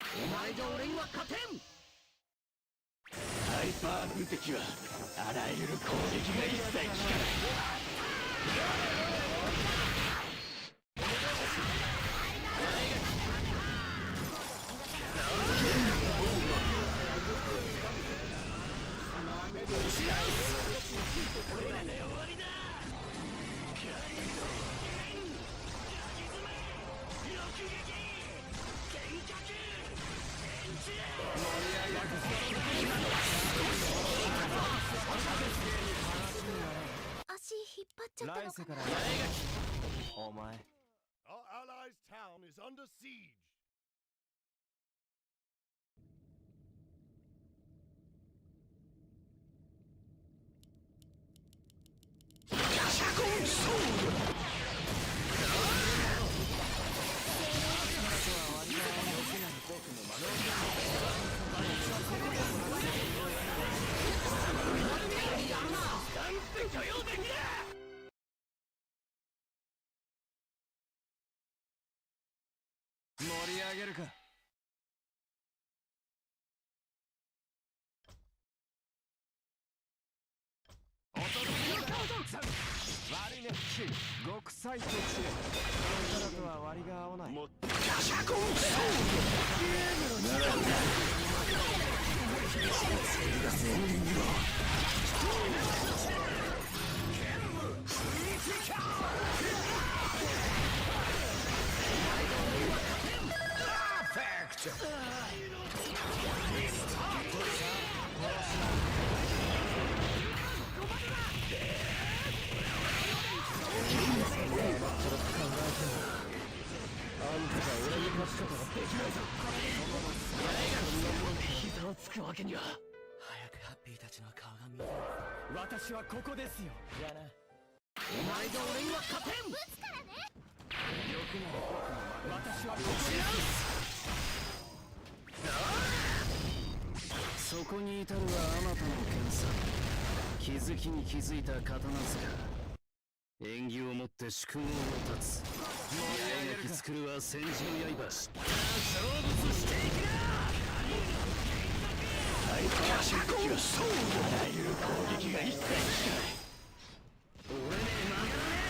E: お前が俺には勝てん。ハイパー無敵はあらゆる攻撃が一切効かない。
D: 足引っ張っちゃったのかな。
E: お前
F: Our allies' town is under siege.
E: 盛り上げるか。悪いね、極彩と知恵。このキャラとは割が合わない。膝をつくわけには。早くハッピーたちの顔が見たい。私はここですよ。やな。お前が俺には勝てん。ぶつからね。よくなら僕も私はここです。そこに至るはあまたの剣さ。気づきに気づいた刀塚。縁起をもって宿命を立つ。八重垣作るは戦時の刃。勝負していきな。ハイパー射撃はあらゆる攻撃が一切効かない。俺ねえ曲がらねえ。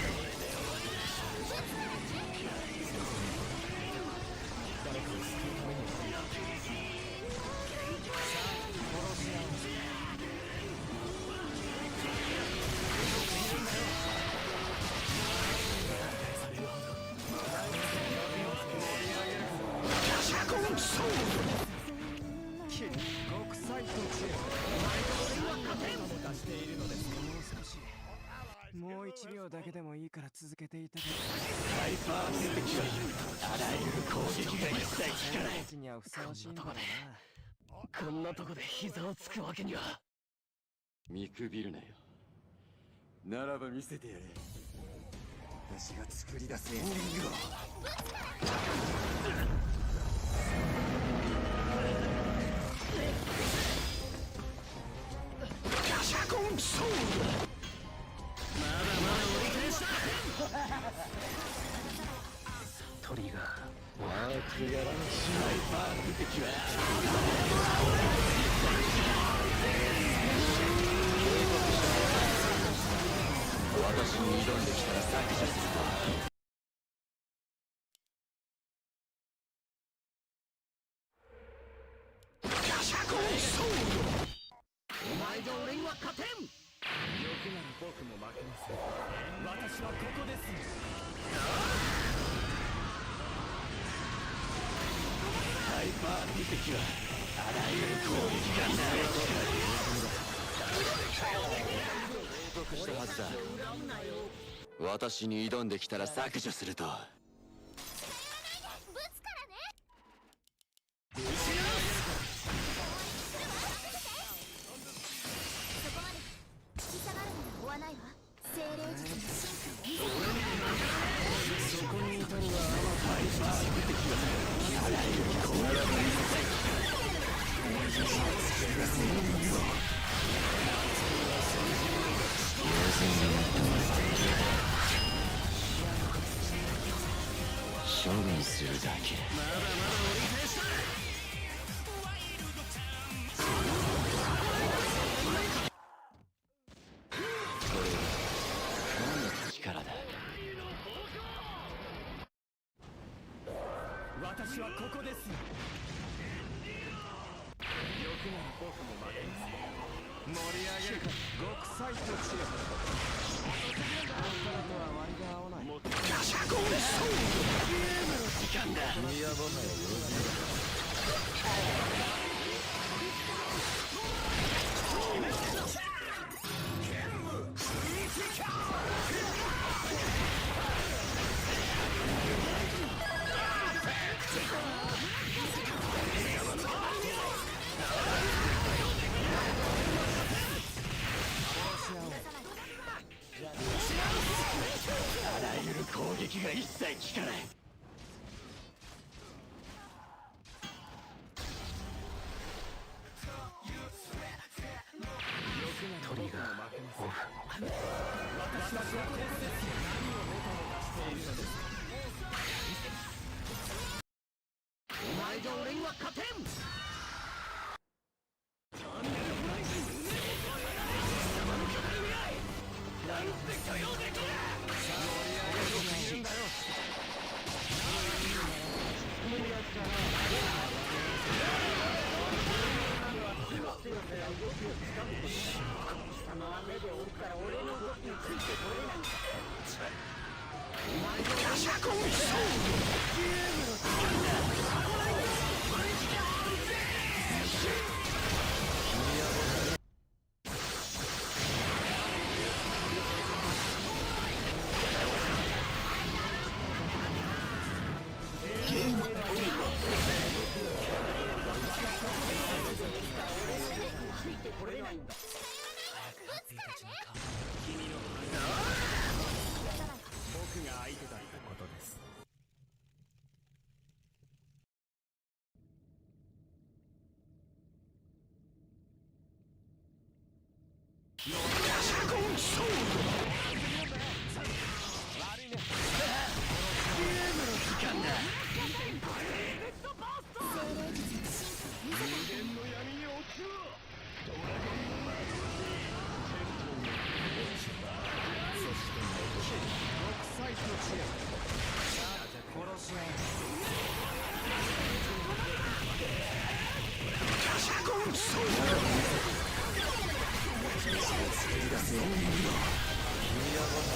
E: 誰かを救うために殺し合う。極彩と知恵。出しているのです。もう少し。もう1秒だけでもいいから続けていただきたい。ハイパー無敵はあらゆる攻撃が一切効かない。こにはふさわしいんだろうな。こんなとこで膝をつくわけには。見くびるなよ。ならば見せてやれ。私が作り出すエンディングを。シャコンソード。まだまだ折り返した。トリガーワークやらなし。ハイパー無敵は私に挑んできたら削除すると。お前が俺には勝てん。よくなら僕も負けます。私はここです。ハイパー無敵はあらゆる攻撃がない。警告したはずだ。私に挑んできたら削除すると。そこに至るはハイパー無敵はあらゆる攻撃がない。処分するだけ。まだまだ折り返しだ。これは何の力だ。
F: 私はここです。欲なら僕も負けません。盛り上げるか。極彩と知恵。あんたらとは割が合わない。ガシャコンソード。ゲームの時間だ。いやもはや用済みだ。あらゆる攻撃が一切効かない。トリガーオフ。私はここです。何をもたもたしているのですか。お前が俺には勝てん。なんて許容できる。盛り上げろと言うんだよ。貴様は目で追うから俺の動きについてこれないんだ。お前がガシャコンソード。ゲームの時間だ。これないんだ。早くハッピーたちの顔。君の僕が相手だったことです。ガシャコンソード。悪いね。ゲームの時間だ。無限の闇に落ちろ。ドラゴンの魔導士。そして極彩と知恵。殺し合う。ガシャコンソード。作り出せ。君はまだ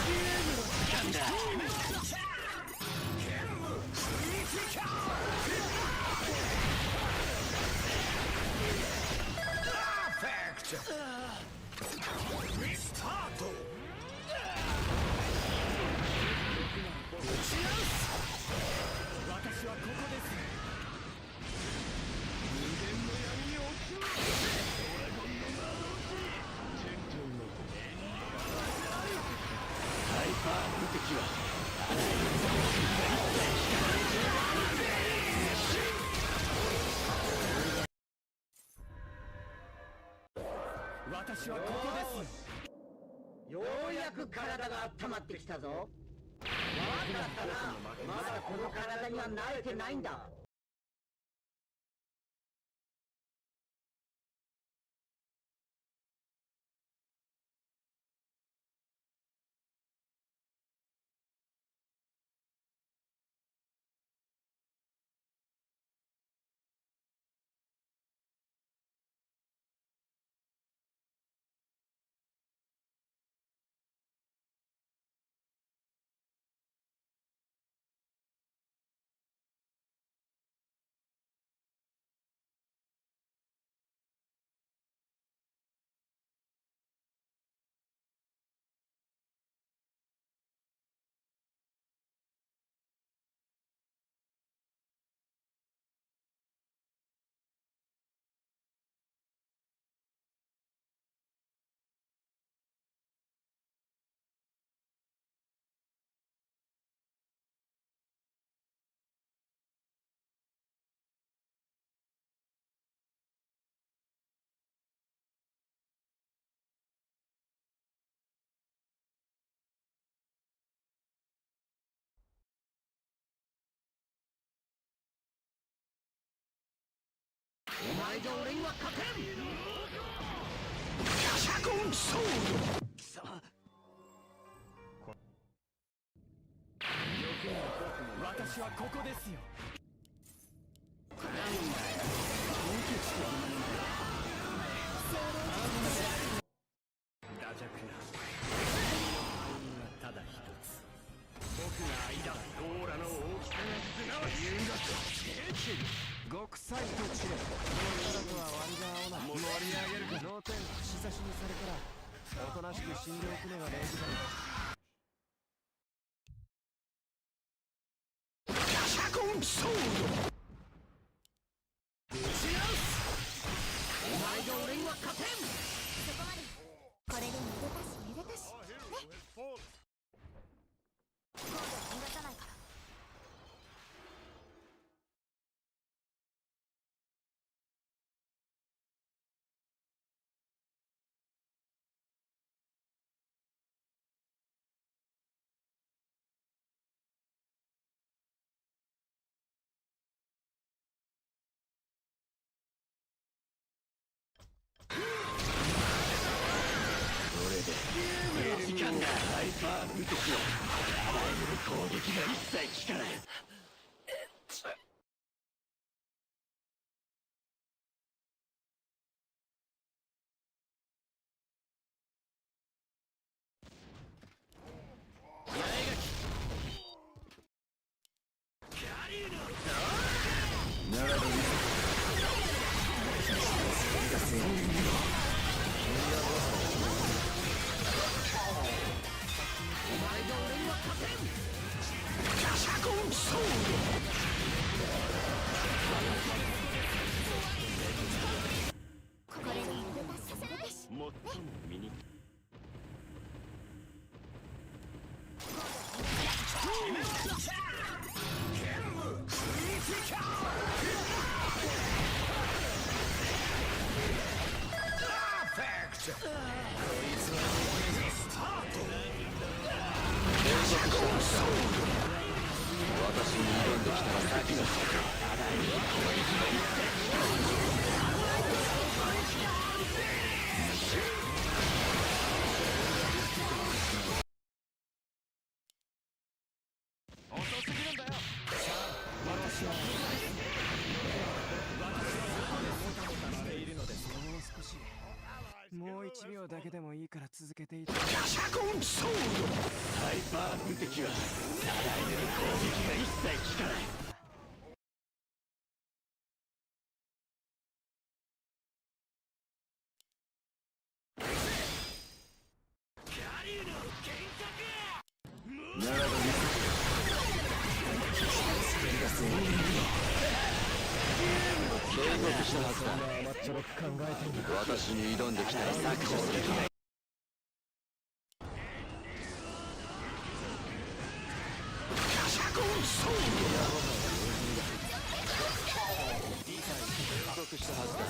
F: ゲームの時間だ。リスタート。私はここです。無限の闇に落ちろ。ドラゴンの魔導士。チェントのハイパー無敵は私はここです。
G: ようやく体が温まってきたぞ。わかったな。まだこの体には慣れてないんだ。
E: お前が俺には勝てん。ガシャコンソード。貴様私はここですよ。なんだよ、本気つけるものだ。ダジャクなただ一つ。僕が間オーラの大きさがすなわち言うんだと極彩と知れ。この体とは割が合わない。盛り上げるか。脳天串刺しにされたらおとなしく死んでおくのが礼儀だろう。ガシャコンソード。打ち直す。お前が俺には勝てん。
H: そこまで。これでめでたしめでたしね。今度は逃がさないから。
E: 時間だ。ハイパー無敵のあらゆる攻撃が一切効かない。
H: これでめでたしめでたし。
E: 最も身に私に挑んできたら先がつく。あらゆる攻撃が一切遅すぎるんだよ。私はもたもたしているのです。もう少し、もう1秒だけでもいいから続けていて。ガシャコンソード。ハイパー無敵はあらゆる攻撃が一切効かない。ならば見せて警告したはずだ。私に挑んできたら削除すると。ガシャコンソード。警告したはずだ。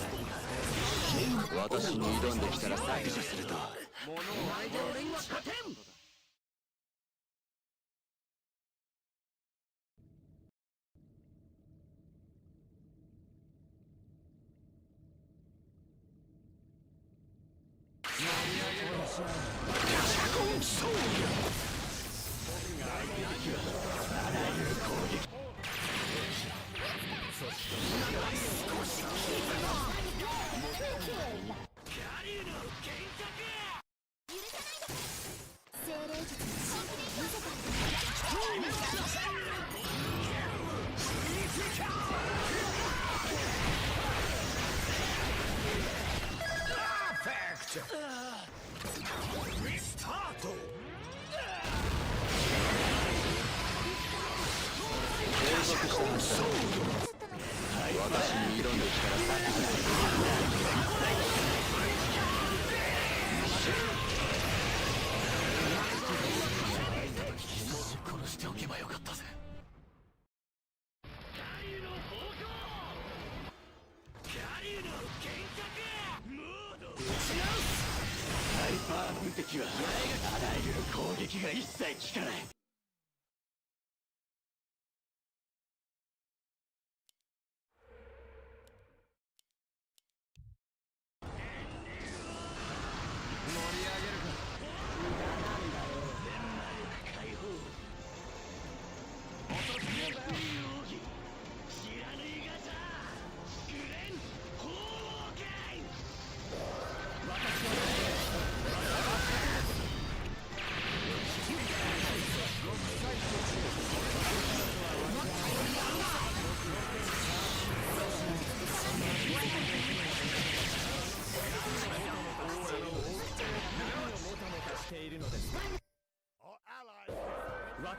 E: 私に挑んできたら削除すると。お前で俺には勝てん。ガシャコンソード。僕が相手にはあらゆる攻撃。そして少しキャリーの幻覚。
H: 精霊術の神秘で見せたんだ。
E: リスタート。継続したはずだ。私に挑んできたら削除する。殺しておけばよかったぜ。ハイパー無敵はあらゆる攻撃が一切効かない。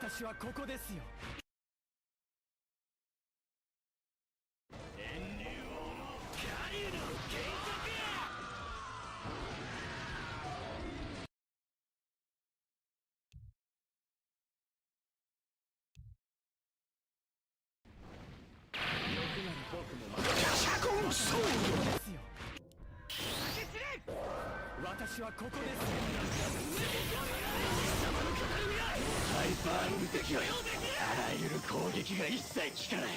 F: 私はここですよ。私はここですよ。ハイパー無敵はあらゆる攻撃が一切効かない。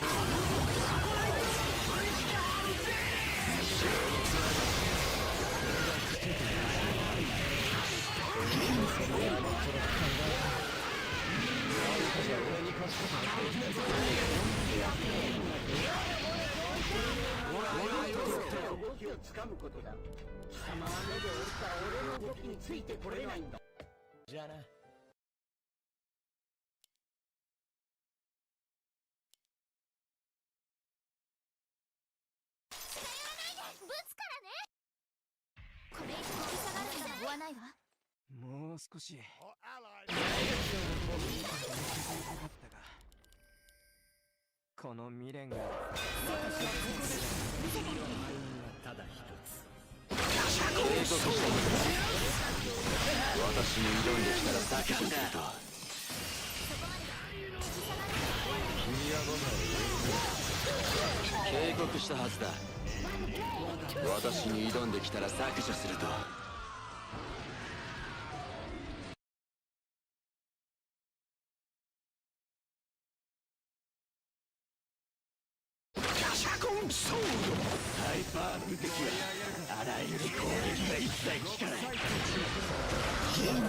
G: 動きをつかむことだ。貴様は目で追った俺の動きについてこれないんだ。
F: じゃあな。
H: ぶつからね。これ以上引き下がるのは追わないわ。
F: もう少しこの未練がただ一つ。
E: 私に挑んできたら削除すると。君は僕を警告したはずだ。私に挑んできたら削除すると。ハイパー無敵はあらゆる攻撃が一切効かない。全魔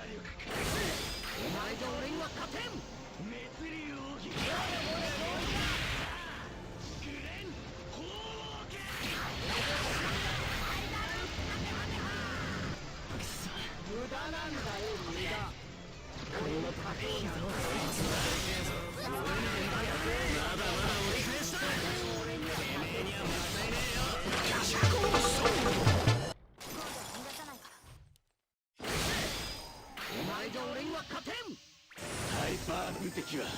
E: 力か。お前じゃ俺には勝てん。滅竜奥義
G: 無駄なんだよ、無駄。俺の高いだろ。まだまだ折り返した。俺にはてめえにはもったいねえよ。ガシャコンソード。
H: 逃がさないから。
G: お前じゃ俺には勝てん。
E: ハイパー無敵はあ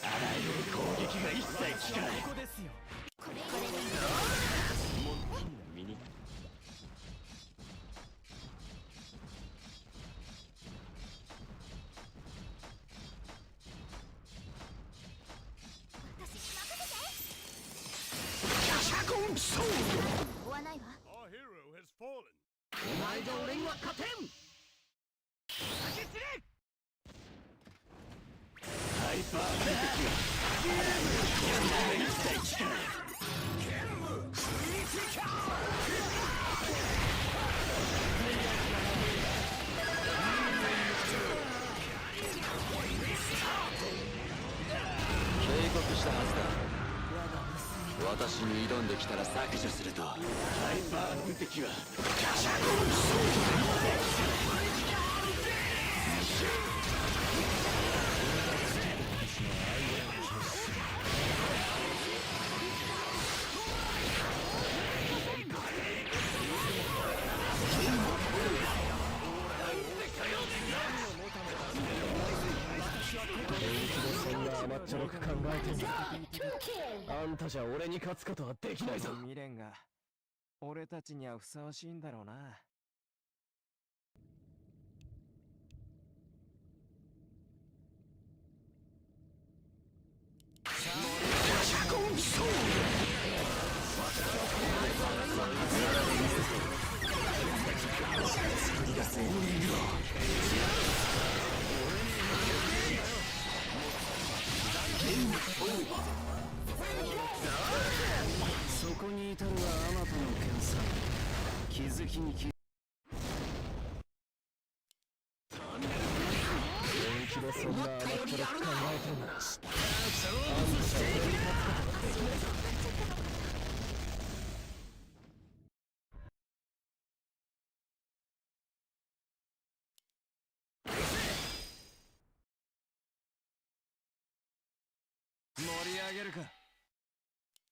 E: らゆる攻撃が一切効かない。
F: ここですよ。
H: これ以上
E: もっと身に
H: 私に任せて。
E: ガシャコンソード。
H: 追わないわ。
G: お前じゃ俺には勝てん。
E: ハイパー無敵はあらゆる攻撃が一切効かない。警告したはずだ。私に挑んできたら削除すると。ハイパー無敵はガシャコンソードが一切効かない。
F: そんな甘っちょろく考えてんだ。あんたじゃ俺に勝つことはできないぞ。未練が俺たちにはふさわしいんだろうな。
E: ダづきに気本気でそんな甘っちょろく考えてるならあんた俺に勝つことができないぞ。盛り上げるか。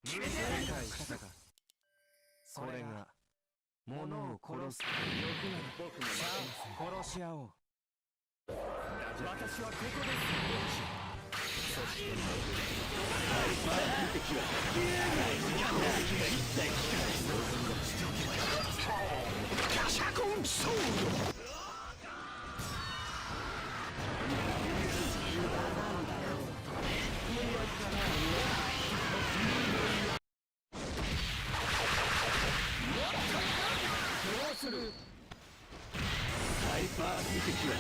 E: 理解したか。それが物を殺す。欲なら僕もさあ殺し合おう。私はここです。そしてハイパー無敵は攻撃が一切効かない。ガシャコンソード。ハイパー無敵は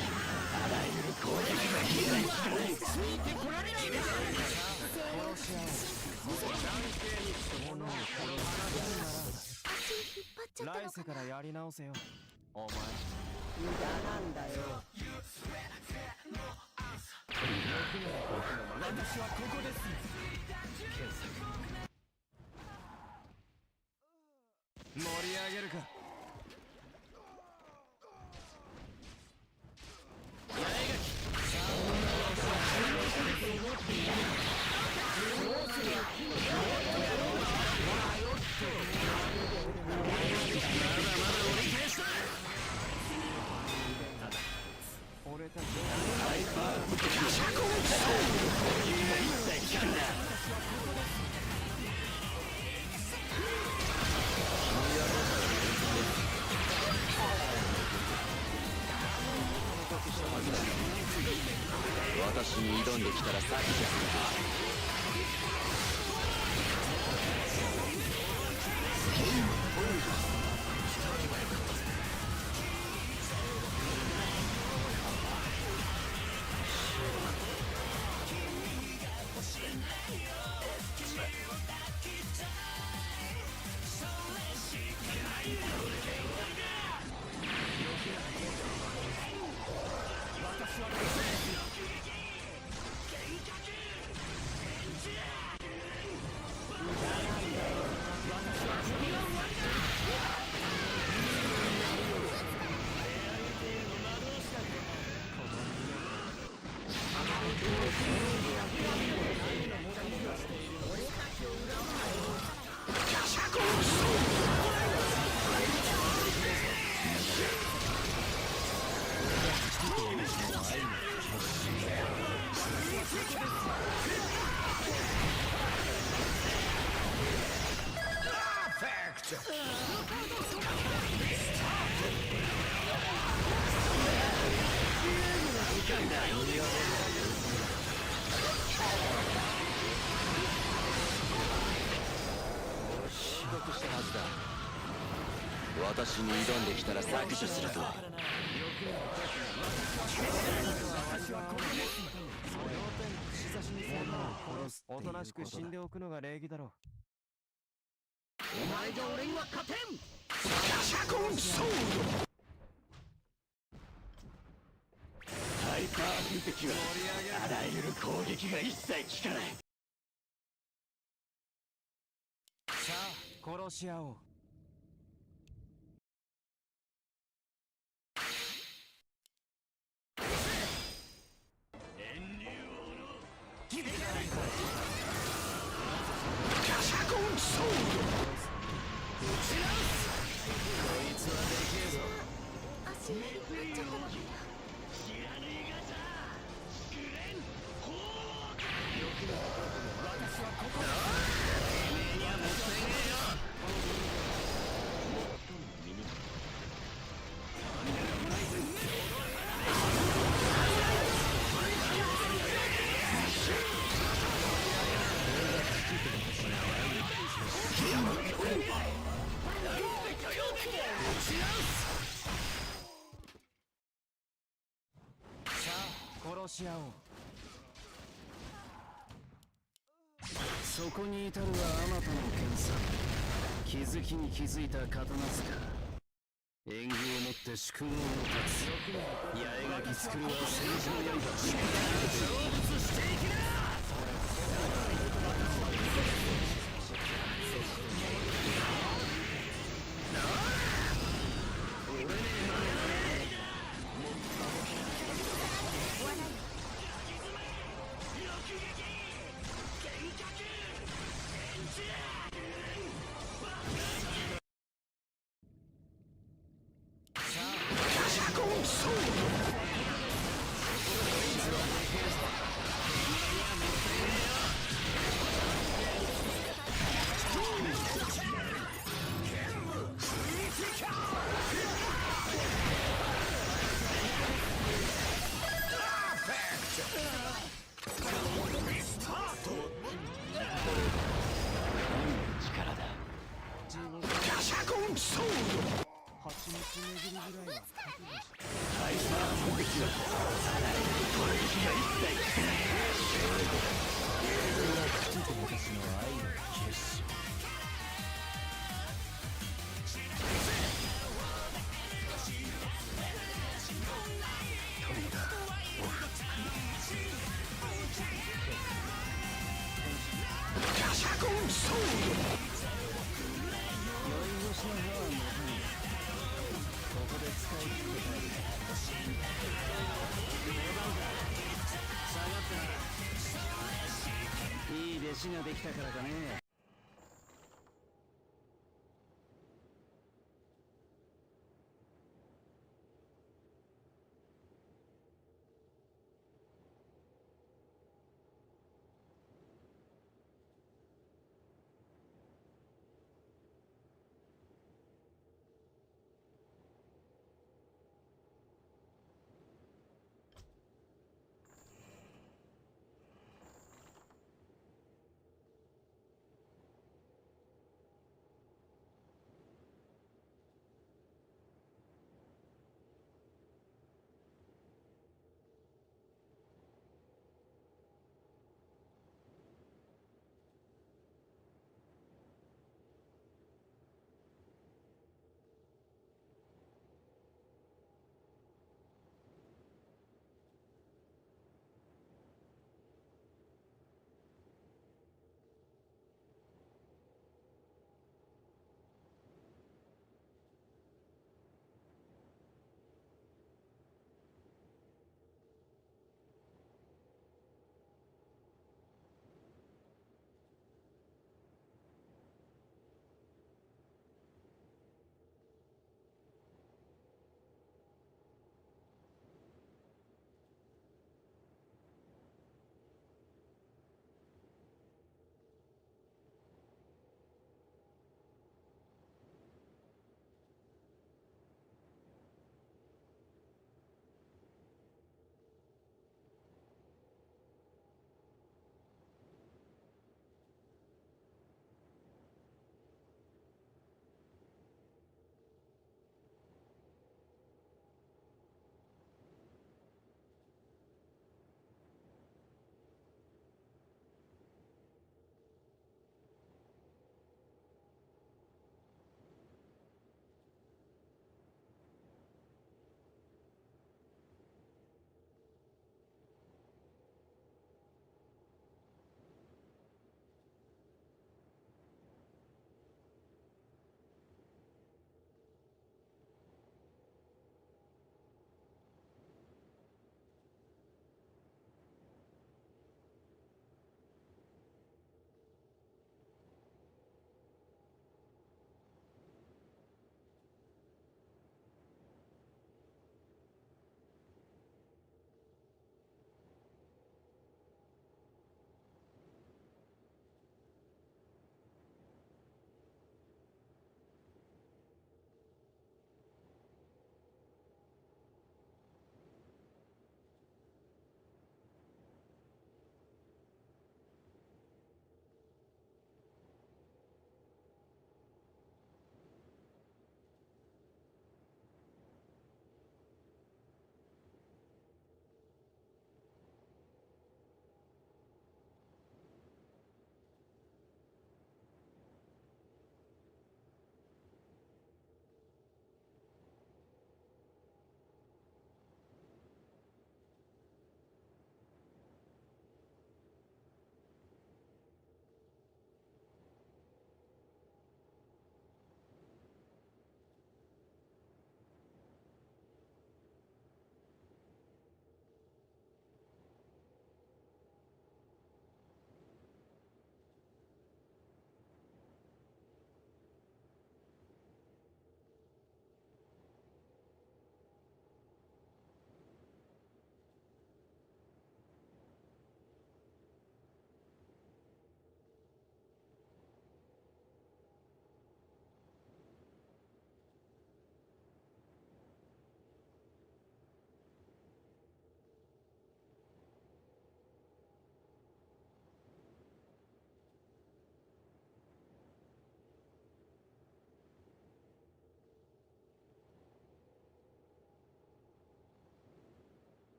E: あらゆる攻撃が被害効かない。ついてこられないんだ。殺し合おう。物を殺す。
H: 足引っ張っちゃったのかな。
E: 来世からやり直せよ。お前
G: 無駄なんだよ。
E: 私はここです。盛り上げるか。俺たちハイパー無敵シャコンソード。攻撃が一切効かない。私に挑んできたら削除する。私に挑んできたら削除すると。おとなしく死んでおくのが礼儀だろう。お前が俺には勝てん。ガシャコンソード。ハイパー無敵はあらゆる攻撃が一切効かない。さあ殺し合おう。ガシャコンソード。打ち直す。こいつはでけえぞ。
H: 足引っ張っちゃったのかな。
E: 知らねえがさくれんほう。私はここだ。てめえにはもったいねえよ。殺し合おう。そこに至るはあまたの剣さ。気づきに気づいた刀塚。縁起をもって宿業を立つ。八重垣作るは戦士の刃。成仏していきな。いい弟子ができたからかね。